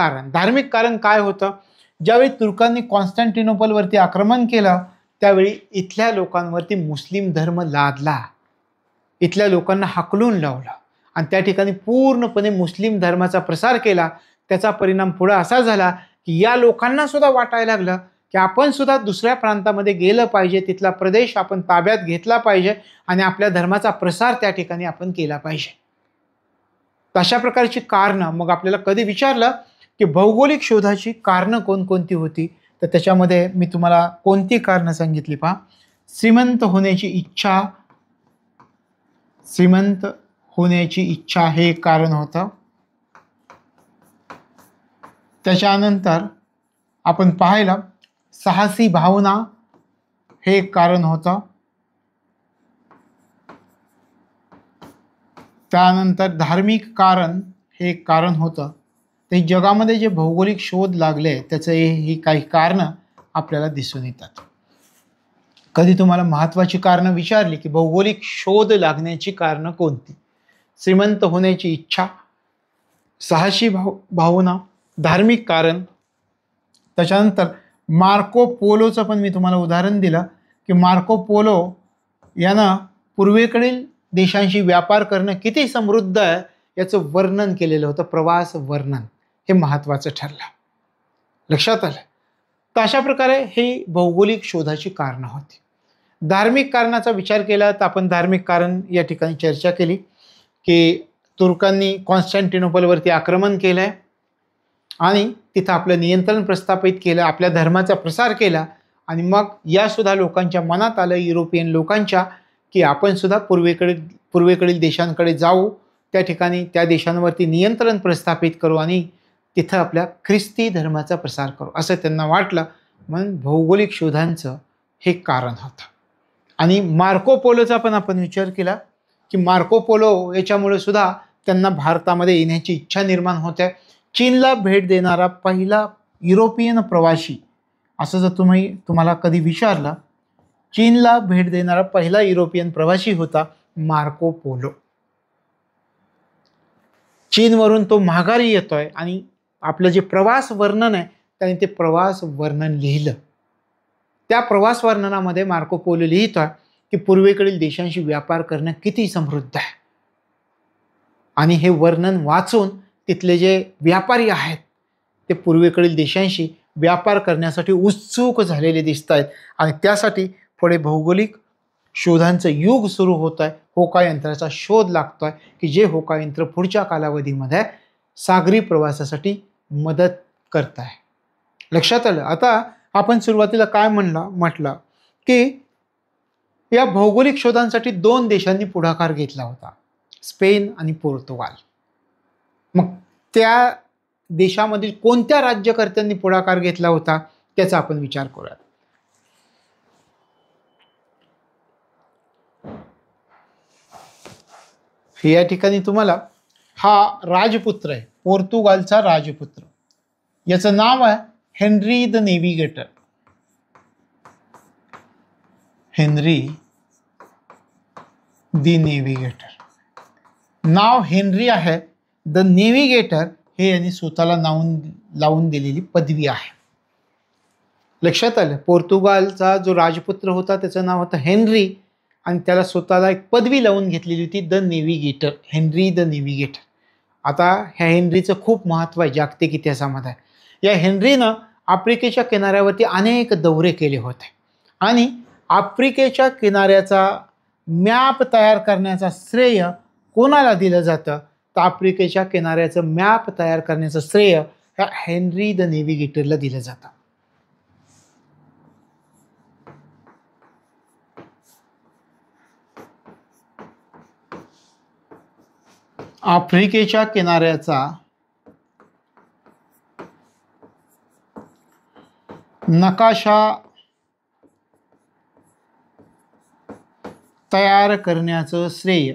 कारण काय होतं? ज्यावेळी तुर्कांनी कॉन्स्टँटिनोपलवरती आक्रमण केलं त्यावेळी इथल्या लोकांवरती मुस्लिम धर्म लादला, इथल्या लोकांना हाकलून लावलं आणि त्या ठिकाणी पूर्णपणे मुस्लिम धर्माचा प्रसार केला. त्याचा परिणाम पुढे असा झाला की या लोकांना सुद्धा वाटायला लागलं की आपण सुद्धा दुसऱ्या प्रांतामध्ये गेलं पाहिजे, तिथला प्रदेश आपण ताब्यात घेतला पाहिजे आणि आपल्या धर्माचा प्रसार त्या ठिकाणी आपण केला पाहिजे. अशा प्रकारची कारणं मग आपल्याला कधी विचारलं की भौगोलिक शोधाची कारणं कोणकोणती होती, तर त्याच्यामध्ये मी तुम्हाला कोणती कारणं सांगितली पहा. श्रीमंत होण्याची इच्छा हे एक कारण होतं. त्याच्यानंतर आपण पाहिलं साहसी भावना हे एक कारण होतं. त्यानंतर धार्मिक कारण हे एक कारण होतं. ते जगामध्ये जे भौगोलिक शोध लागले त्याचे ही काही कारणं आपल्याला दिसून येतात. कधी तुम्हाला महत्त्वाची कारणं विचारली की भौगोलिक शोध लागण्याची कारणं कोणती? श्रीमंत होण्याची इच्छा, साहसी भावना, धार्मिक कारण. त्याच्यानंतर मार्को पोलोचं पण मी तुम्हाला उदाहरण दिलं की मार्को पोलो यानं पूर्वेकडील देशांशी व्यापार करणं किती समृद्ध आहे याचं वर्णन केलेलं होतं, प्रवास वर्णन. हे महत्त्वाचं ठरलं. लक्षात आलं? तर अशा प्रकारे ही भौगोलिक शोधाची कारणं होती. धार्मिक कारणाचा विचार केला तर आपण धार्मिक कारण या ठिकाणी चर्चा केली की तुर्कांनी कॉन्स्टँटिनोपलवरती आक्रमण केलं आहे आणि तिथं आपलं नियंत्रण प्रस्थापित केलं, आपल्या धर्माचा प्रसार केला आणि मग यासुद्धा लोकांच्या मनात आलं, युरोपियन लोकांच्या, की आपण सुद्धा पूर्वेकडील देशांकडे जाऊ, त्या ठिकाणी त्या देशांवरती नियंत्रण प्रस्थापित करू आणि तिथं आपल्या ख्रिस्ती धर्माचा प्रसार करू असं त्यांना वाटलं. म्हणून भौगोलिक शोधांचं हे कारण होतं. आणि मार्को पोलोचा पण आपण विचार केला की मार्को पोलो याच्यामुळे सुद्धा त्यांना भारतामध्ये येण्याची इच्छा निर्माण होते. चीनला भेट देणारा पहिला युरोपियन प्रवासी असं जर तुम्हाला कधी विचारलं, चीनला भेट देणारा पहिला युरोपियन प्रवासी होता मार्को पोलो. चीनवरून तो माघारी येतोय आणि आपलं जे प्रवास वर्णन आहे त्याने ते प्रवास वर्णन लिहिलं. त्या प्रवास वर्णनामध्ये मार्को पोलो लिहितोय की पूर्वेकडील देशांशी व्यापार करणं किती समृद्ध आहे आणि हे वर्णन वाचून तिथले जे व्यापारी आहेत ते पूर्वेकडील देशांशी व्यापार करण्यासाठी उत्सुक झालेले दिसत आहेत आणि त्यासाठी पुढे भौगोलिक शोधांचं युग सुरू होत आहे. होका यंत्राचा शोध लागतोय की जे होका यंत्र पुढच्या कालावधीमध्ये सागरी प्रवासासाठी मदत करत आहे. लक्षात आलं? आता आपण सुरुवातीला काय म्हटलं की या भौगोलिक शोधांसाठी 2 देशांनी पुढाकार घेतला होता, स्पेन आणि पोर्तुगाल. मग त्या देशामधील कोणत्या राज्यकर्त्यांनी पुढाकार घेतला होता त्याचा आपण विचार करूयात. या ठिकाणी तुम्हाला हा राजपुत्र आहे, पोर्तुगालचा राजपुत्र. याचं नाव आहे Henry the navigator. Henry the navigator. Now Henry आहे. द नेव्हिगेटर हे यांनी स्वतःला लावून दिलेली पदवी आहे. लक्षात आलं? पोर्तुगालचा जो राजपुत्र होता त्याचं नाव होतं हेनरी आणि त्याला स्वतःला एक पदवी लावून घेतलेली होती, the navigator, Henry the navigator. आता ह्या हेनरीचं खूप महत्त्व आहे जागतिक इतिहासामध्ये. या हेनरीनं आफ्रिकेच्या किनाऱ्यावरती अनेक दौरे केले होते आणि आफ्रिकेच्या किनाऱ्याचा मॅप तयार करण्याचा श्रेय कोणाला दिलं जातं? तर आफ्रिकेच्या किनाऱ्याचं मॅप तयार करण्याचं श्रेय ह्या हेनरी द नेव्हिगेटरला दिलं जातं. आफ्रिकेच्या किनाऱ्याचा नकाशा तयार करण्याचं श्रेय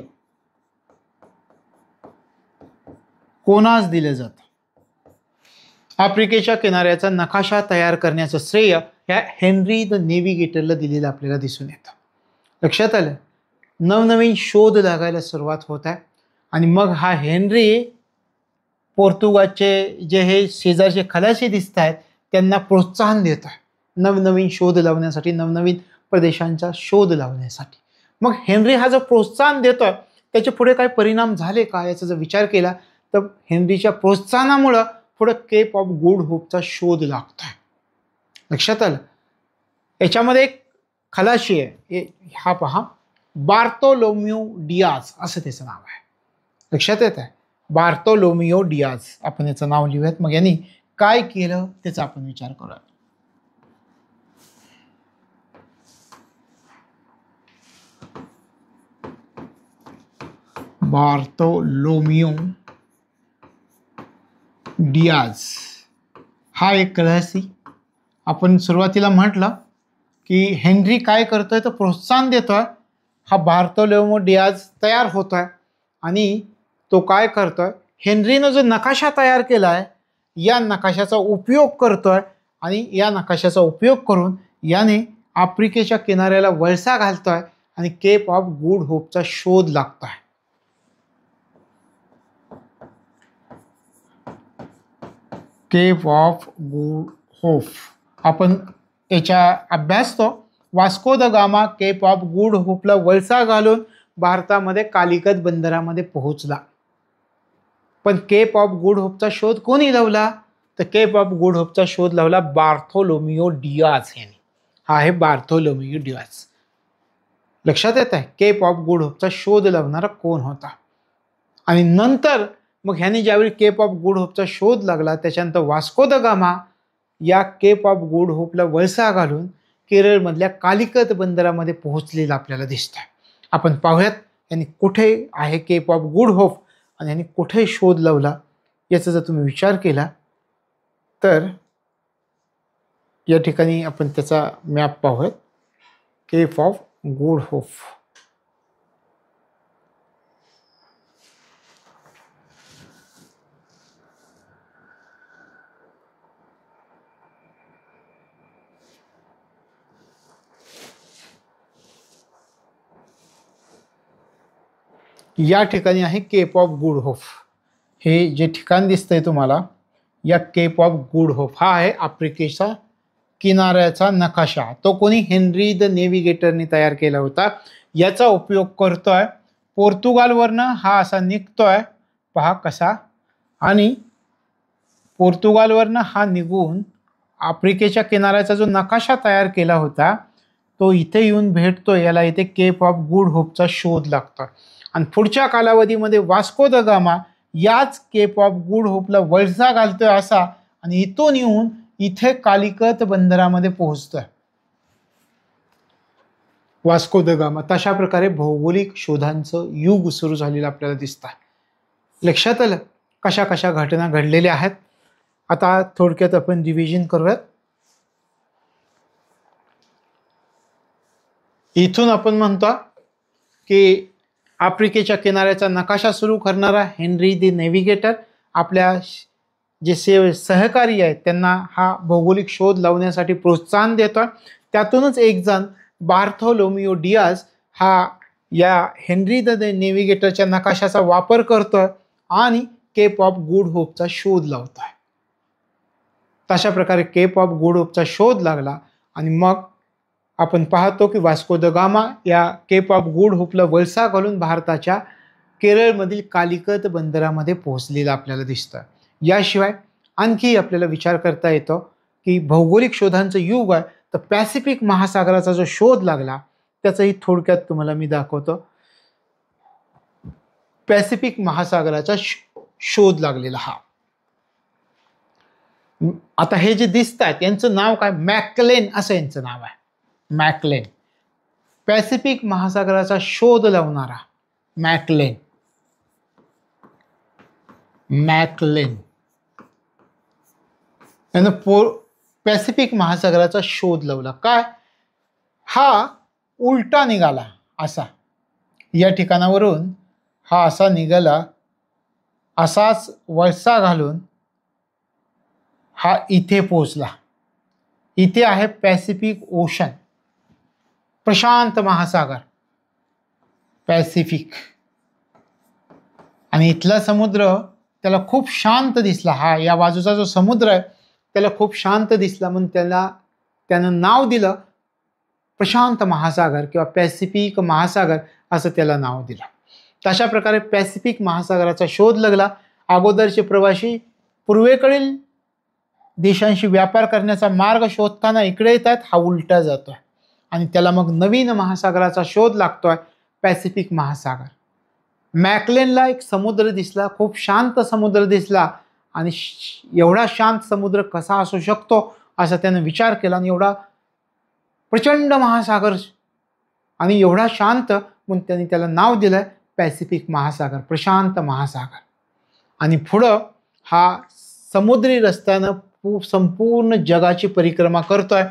कोणास दिलं जातं? आफ्रिकेच्या किनाऱ्याचा नकाशा तयार करण्याचं श्रेय ह्या हेनरी द नेव्हिगेटरला दिलेलं आपल्याला दिसून येतं. लक्षात आलं. नवनवीन शोध लागायला सुरुवात होत आहे आणि मग हा हेनरी पोर्तुगालचे जे हे शेजारचे खलाशी दिसत आहेत त्यांना प्रोत्साहन देत आहे नवनवीन शोध लावण्यासाठी, नवनवीन प्रदेशांचा शोध लावण्यासाठी. मग हेनरी हा जो प्रोत्साहन देतोय त्याचे पुढे काय परिणाम झाले का याचा जर विचार केला तर हेनरीच्या प्रोत्साहनामुळं पुढे केप ऑफ गुड होपचा शोध लागतोय. लक्षात आलं. याच्यामध्ये एक खलाशी आहे, हा पहा, बार्थोलोम्यू डियाज असं त्याचं नाव आहे. लक्षात येत आहे, बार्थोलोमिओ डियाज. आपण याचं नाव लिहूयात. मग यांनी काय केलं त्याचा आपण विचार करूया. बार्थोलोमिओ डियाज हा एक खलाशी. आपण सुरुवातीला म्हटलं की हेनरी काय करतोय तर प्रोत्साहन देतोय. हा बार्थोलोमिओ डियाज तयार होतोय आणि तो काय करतोय, हेनरीनं जो नकाशा तयार केला आहे या नकाशाचा उपयोग करतोय आणि या नकाशाचा उपयोग करून याने आफ्रिकेच्या किनाऱ्याला वळसा घालतोय आणि केप ऑफ गुड होपचा शोध लागतोय. केप ऑफ गुड होप आपण याच्या अभ्यासतो. Vasco da Gama Cape of Good होपला वळसा घालून भारतामध्ये कालिकत बंदरामध्ये पोहोचला. पण केप ऑफ गुड होपचा शोध कोणी लावला तर केप ऑफ गुड होपचा शोध लावला बार्थोलोमिओ डियाज यांनी. हा आहे बार्थोलोमिओ डियाज. लक्षात येत आहे केप ऑफ गुड होपचा शोध लावणारा कोण होता. आणि नंतर मग ह्याने ज्यावेळी केप ऑफ गुड होपचा शोध लागला त्याच्यानंतर वास्को द गामा या केप ऑफ गुड होपला वळसा घालून केरळमधल्या कालिकत बंदरामध्ये पोहोचलेला आपल्याला दिसतंय. आपण पाहूयात यांनी कुठे आहे केप ऑफ गुड होप आणि यांनी कुठे शोध लावला याचा जर तुम्ही विचार केला तर या ठिकाणी आपण त्याचा मॅप पाहूयात. Cape of Good Hope. या ठिकाणी आहे केप ऑफ गुड होप. हे जे ठिकाण दिसतंय तुम्हाला या केप ऑफ गुड होप हा आहे आफ्रिकेचा किनाऱ्याचा नकाशा. तो कोणी हेनरी द नेव्हिगेटरने तयार केला होता. याचा उपयोग करतोय पोर्तुगालवरनं हा असा निघतोय पहा कसा, आणि पोर्तुगालवरनं हा निघून आफ्रिकेच्या किनाऱ्याचा जो नकाशा तयार केला होता तो इथे येऊन भेटतो. याला इथे केप ऑफ गुड होपचा शोध लागतो आणि पुढच्या कालावधीमध्ये वास्को द गामा याच केप ऑफ गुड होपला वळसा घालतोय असा आणि इथून येऊन इथे कालिकत बंदरामध्ये पोहोचतोय वास्को द गामा. तशा प्रकारे भौगोलिक शोधांचं युग सुरू झालेलं आपल्याला दिसतं. लक्षात आलं कशा कशा घटना घडलेल्या आहेत. आता थोडक्यात आपण रिव्हिजन करूयात. इथून आपण म्हणतो की आफ्रिकेच्या किनाऱ्याचा नकाशा सुरू करणारा हेनरी द नेव्हिगेटर आपल्या जे सहकारी आहेत त्यांना हा भौगोलिक शोध लावण्यासाठी प्रोत्साहन देतोय. त्यातूनच एक जण बार्थोलोमिओ डियाज हा या हेनरी द नेव्हिगेटरच्या नकाशाचा वापर करतोय आणि केप ऑफ गुड होपचा शोध लावतोय. तशा प्रकारे केप ऑफ गुड होपचा शोध लागला आणि मग आपण पाहतो की वास्को द गामा या केप ऑफ गुड होपला वळसा घालून भारताच्या केरळमधील कालिकत बंदरामध्ये पोहोचलेला आपल्याला दिसतं. याशिवाय आणखी आपल्याला विचार करता येतो की भौगोलिक शोधांचं युग आहे तर पॅसिफिक महासागराचा जो शोध लागला त्याचंही थोडक्यात तुम्हाला मी दाखवतो. पॅसिफिक महासागराचा शोध लागलेला हा. आता हे जे दिसत आहेत यांचं नाव काय, मॅकलेन असं यांचं नाव आहे. मॅकलेन, पॅसिफिक महासागराचा शोध लावणारा मॅकलेन. मॅकलेन यानं पॅसिफिक महासागराचा शोध लावला. काय, हा उलटा निघाला असा, या ठिकाणावरून हा असा निघाला, असाच वळसा घालून हा इथे पोहोचला. इथे आहे पॅसिफिक ओशन, प्रशांत महासागर, पॅसिफिक. आणि इथला समुद्र त्याला खूप शांत दिसला. हा या बाजूचा जो समुद्र आहे त्याला खूप शांत दिसला म्हणून त्यानं नाव दिलं प्रशांत महासागर किंवा पॅसिफिक महासागर असं त्याला नाव दिलं. तशा प्रकारे पॅसिफिक महासागराचा शोध लागला. अगोदरचे प्रवासी पूर्वेकडील देशांशी व्यापार करण्याचा मार्ग शोधताना इकडे येतात, हा उलटा जातोय आणि त्याला मग नवीन महासागराचा शोध लागतोय, पॅसिफिक महासागर. मॅकलेनला एक समुद्र दिसला, खूप शांत समुद्र दिसला आणि एवढा शांत समुद्र कसा असू शकतो असा त्याने विचार केला आणि एवढा प्रचंड महासागर आणि एवढा शांत म्हणून त्यांनी त्याला नाव दिलंय पॅसिफिक महासागर, प्रशांत महासागर. आणि पुढं हा समुद्री रस्त्यानं संपूर्ण जगाची परिक्रमा करतोय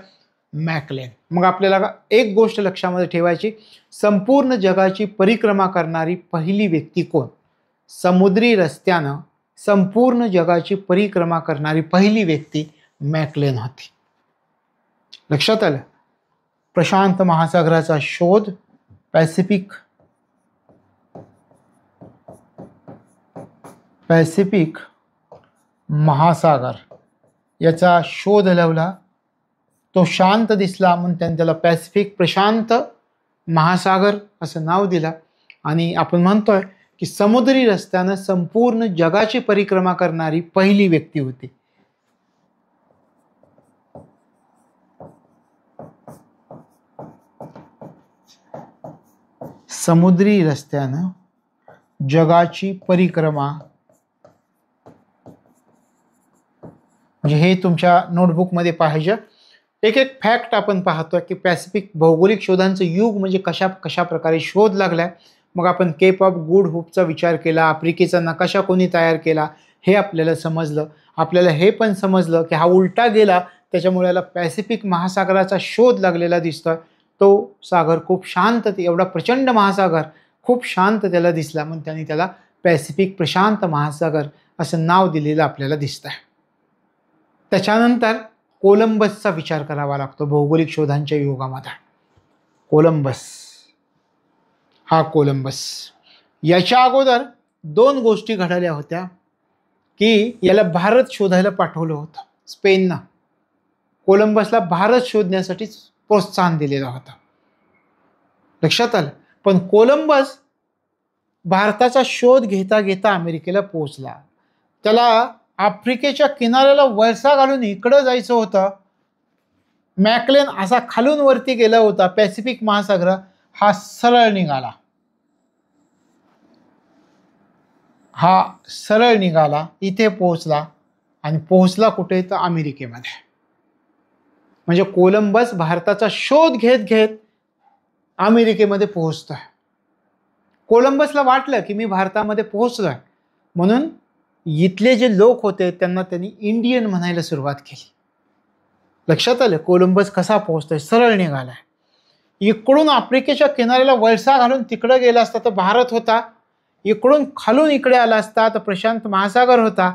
मॅकलेन. मग आपल्याला एक गोष्ट लक्षामध्ये ठेवायची, संपूर्ण जगाची परिक्रमा करणारी पहिली व्यक्ती कोण? समुद्री रस्त्यानं संपूर्ण जगाची परिक्रमा करणारी पहिली व्यक्ती मॅकलेन होती. लक्षात आलं? प्रशांत महासागराचा शोध, पॅसिफिक महासागर याचा शोध लावला. तो शांत दिसला म्हणून त्यांनी त्याला पॅसिफिक प्रशांत महासागर असं नाव दिलं. आणि आपण म्हणतोय की समुद्री रस्त्यानं संपूर्ण जगाची परिक्रमा करणारी पहिली व्यक्ती होती. समुद्री रस्त्यानं जगाची परिक्रमा, म्हणजे हे तुमच्या नोटबुकमध्ये पाहिजे. एक एक फॅक्ट आपण पाहतोय की पॅसिफिक भौगोलिक शोधांचं युग म्हणजे कशा प्रकारे शोध लागलाय. मग आपण केप ऑफ गुड होपचा विचार केला, आफ्रिकेचा नकाशा कोणी तयार केला हे आपल्याला समजलं. आपल्याला हे पण समजलं की हा उलटा गेला त्याच्यामुळे याला पॅसिफिक महासागराचा शोध लागलेला दिसतोय. तो सागर खूप शांत, एवढा प्रचंड महासागर खूप शांत त्याला दिसला म्हणून त्यांनी त्याला पॅसिफिक प्रशांत महासागर असं नाव दिलेलं आपल्याला दिसतंय. त्याच्यानंतर कोलंबसचा विचार करावा लागतो भौगोलिक शोधांच्या युगामध्ये. कोलंबस याच्या अगोदर दोन गोष्टी घडल्या होत्या की याला भारत शोधायला पाठवलं होतं स्पेननं. कोलंबसला भारत शोधण्यासाठी प्रोत्साहन दिलेलं होतं. लक्षात आलं? पण कोलंबस भारताचा शोध घेता घेता अमेरिकेला पोहोचला. त्याला आफ्रिकेच्या किनाऱ्याला वळसा घालून इकडं जायचं होतं. मॅकलेन असा खालून वरती गेला होता. पॅसिफिक महासागर हा सरळ निघाला, इथे पोहोचला आणि पोहोचला कुठे? तर अमेरिकेमध्ये. म्हणजे कोलंबस भारताचा शोध घेत घेत अमेरिकेमध्ये पोहोचतोय. कोलंबसला वाटलं की मी भारतामध्ये पोहोचलोय म्हणून इथले जे लोक होते त्यांना त्यांनी इंडियन म्हणायला सुरुवात केली. लक्षात आलं? कोलंबस कसा पोहोचतोय? सरळ निघालाय. इकडून आफ्रिकेच्या किनाऱ्याला वळसा घालून तिकडे गेला असता तर भारत होता, इकडून खालून इकडे आला असता तर प्रशांत महासागर होता.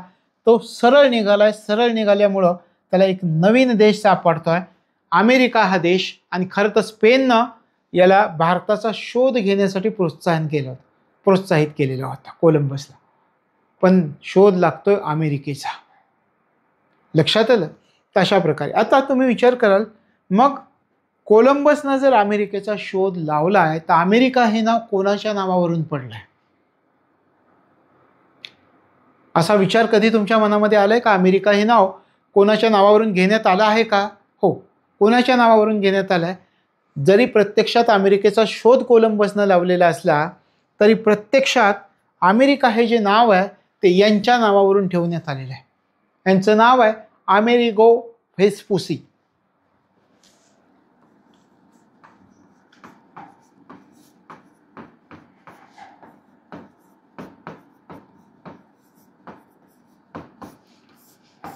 तो सरळ निघालाय. सरळ निघाल्यामुळं त्याला एक नवीन देश सापडतोय, अमेरिका हा देश. आणि खरं तर स्पेननं याला भारताचा शोध घेण्यासाठी प्रोत्साहित केलेला होता कोलंबसला. पण शोध लागतोय अमेरिकेचा. लक्षात आलं? तशा प्रकारे आता तुम्ही विचार कराल, मग कोलंबसनं जर अमेरिकेचा शोध लावला आहे तर अमेरिका हे नाव कोणाच्या नावावरून पडलंय? असा विचार कधी तुमच्या मनामध्ये आलाय का? अमेरिका हे नाव कोणाच्या नावावरून घेण्यात आलं आहे का? हो, कोणाच्या नावावरून घेण्यात आलंय? जरी प्रत्यक्षात अमेरिकेचा शोध कोलंबसनं लावलेला असला तरी प्रत्यक्षात अमेरिका हे जे नाव आहे ते यांच्या नावावरून ठेवण्यात आलेलं आहे. यांचं नाव आहे अमेरिगो व्हेस्पुसी.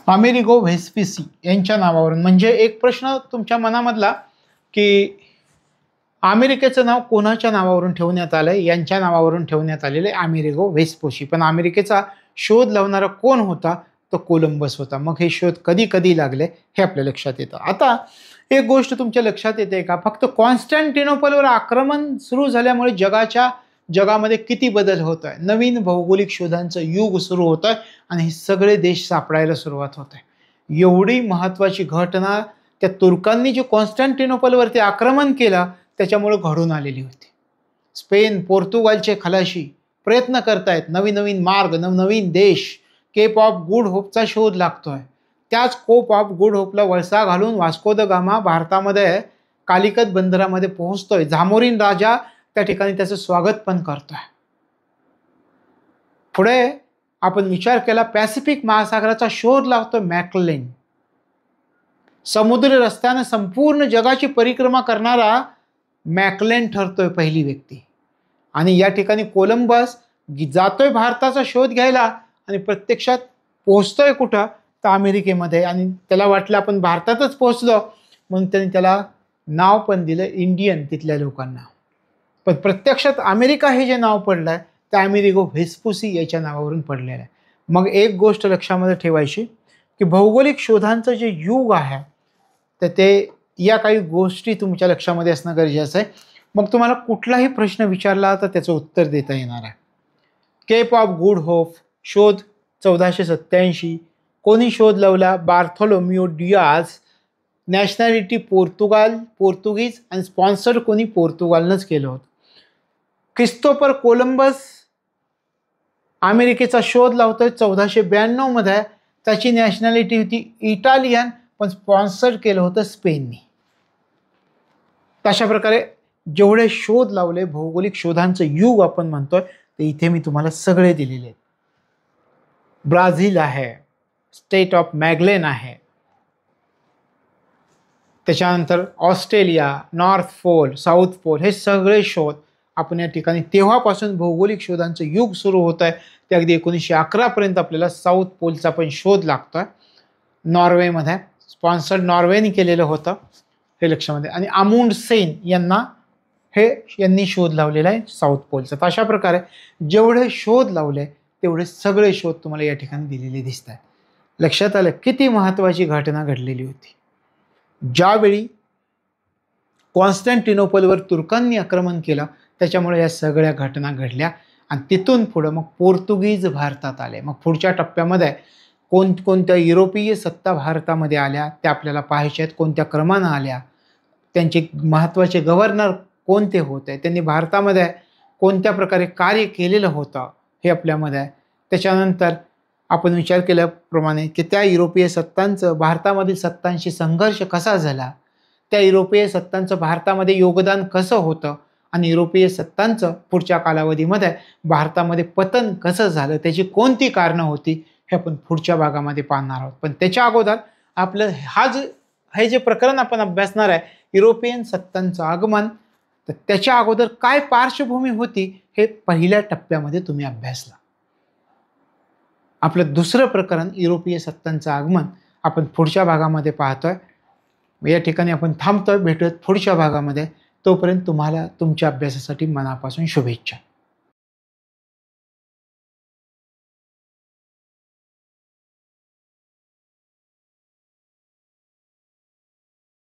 अमेरिगो व्हेस्पुसी यांच्या नावावरून. म्हणजे एक प्रश्न तुमच्या मनामधला की अमेरिकेचं नाव कोणाच्या नावावरून ठेवण्यात आलंय? यांच्या नावावरून ठेवण्यात आलेलं आहे अमेरिगो व्हेस्पुसी. पण अमेरिकेचा शोध लावणारा कोण होता? तो कोलंबस होता. मग हे शोध कधी कधी लागले हे आपल्या लक्षात येतं. आता एक गोष्ट तुमच्या लक्षात येते का, फक्त कॉन्स्टँटिनोपलवर आक्रमण सुरू झाल्यामुळे जगामध्ये किती बदल होत आहे. नवीन भौगोलिक शोधांचं युग सुरू होत आहे आणि हे सगळे देश सापडायला सुरुवात होत आहे. एवढी महत्त्वाची घटना त्या तुर्कांनी जे कॉन्स्टँटिनोपलवरती आक्रमण केलं त्याच्यामुळे घडून आलेली होती. स्पेन, पोर्तुगालचे खलाशी प्रयत्न करतायत, नवीन नवीन मार्ग, नवनवीन देश. केप ऑफ गुड होपचा शोध लागतोय. त्याच केप ऑफ गुड होपला वळसा घालून वास्को द गामा भारतामध्ये कालिकत बंदरामध्ये पोहोचतोय. झामोरीन राजा त्या ठिकाणी त्याचं स्वागत पण करतोय. पुढे आपण विचार केला, पॅसिफिक महासागराचा शोध लावतोय मॅकलेन. समुद्र रस्त्याने संपूर्ण जगाची परिक्रमा करणारा मॅकलेन ठरतोय पहिली व्यक्ती. आणि या ठिकाणी कोलंबस जातोय भारताचा शोध घ्यायला आणि प्रत्यक्षात पोहोचतोय कुठं तर अमेरिकेमध्ये. आणि त्याला वाटलं आपण भारतातच पोहोचलो म्हणून त्यांनी त्याला नाव पण दिलं इंडियन तिथल्या लोकांना. पण प्रत्यक्षात अमेरिका हे जे नाव पडलं आहे ते अमेरिगो व्हेस्पुसी याच्या नावावरून पडलेलं आहे. मग एक गोष्ट लक्षामध्ये ठेवायची की भौगोलिक शोधांचं जे युग आहे तर ते या काही गोष्टी तुमच्या लक्षामध्ये असणं गरजेचं आहे. मग तुम्हाला कुठलाही प्रश्न विचारला तर त्याचं उत्तर देता येणार आहे. केप ऑफ गुड होप शोध 1487. कोणी शोध लावला? Bartholomew Diaz. नॅशनॅलिटी पोर्तुगीज आणि स्पॉन्सर्ड कोणी? पोर्तुगालनंच केलं होतं. क्रिस्तोफर कोलंबस अमेरिकेचा शोध लावतोय 1492 मध्ये. त्याची नॅशनॅलिटी होती इटालियन पण स्पॉन्सर्ड केलं होतं स्पेननी. तशा प्रकारे जेवढे शोध लावले भौगोलिक शोधांचं युग आपण म्हणतोय ते इथे मी तुम्हाला सगळे दिलेले आहेत. ब्राझील आहे, स्टेट ऑफ मॅगलेन आहे, त्याच्यानंतर Australia, North Pole, South Pole, हे सगळे शोध आपण या ठिकाणी तेव्हापासून भौगोलिक शोधांचं युग सुरू होत आहे ते अगदी 1911 पर्यंत आपल्याला साऊथ पोलचा पण शोध लागतोय. नॉर्वेमध्ये स्पॉन्सर्ड नॉर्वेने केलेलं होतं हे लक्षामध्ये. आणि अमुंडसेन यांनी शोध लावलेला आहे साऊथ पोलचा. तर अशा प्रकारे जेवढे शोध लावले तेवढे सगळे शोध तुम्हाला या ठिकाणी दिलेले दिसत आहेत. लक्षात आलं किती महत्त्वाची घटना घडलेली होती. ज्यावेळी कॉन्स्टँटिनोपलवर तुर्कांनी आक्रमण केलं त्याच्यामुळे या सगळ्या घटना घडल्या. आणि तिथून पुढं मग पोर्तुगीज भारतात आले. मग पुढच्या टप्प्यामध्ये कोणत्या युरोपीय सत्ता भारतामध्ये आल्या त्या आपल्याला पाहायच्या आहेत. कोणत्या क्रमानं आल्या, त्यांचे महत्त्वाचे गव्हर्नर कोणते होते, त्यांनी भारतामध्ये कोणत्या प्रकारे कार्य केलेलं होतं हे आपल्यामध्ये आहे. त्याच्यानंतर आपण विचार केल्याप्रमाणे की त्या युरोपीय सत्तांचं भारतामधील सत्तांशी संघर्ष कसा झाला, त्या युरोपीय सत्तांचं भारतामध्ये योगदान कसं होतं आणि युरोपीय सत्तांचं पुढच्या कालावधीमध्ये भारतामध्ये पतन कसं झालं, त्याची कोणती कारणं होती हे आपण पुढच्या भागामध्ये पाहणार आहोत. पण त्याच्या अगोदर आपलं हे जे प्रकरण आपण अभ्यासणार आहे युरोपियन सत्तांचं आगमन, तर त्याच्या अगोदर काय पार्श्वभूमी होती हे पहिल्या टप्प्यामध्ये तुम्ही अभ्यासला. आपलं दुसरं प्रकरण युरोपीय सत्तांचं आगमन आपण पुढच्या भागामध्ये पाहतोय. या ठिकाणी आपण थांबतोय. भेटूयात पुढच्या भागामध्ये. तोपर्यंत तुम्हाला तुमच्या अभ्यासासाठी मनापासून शुभेच्छा.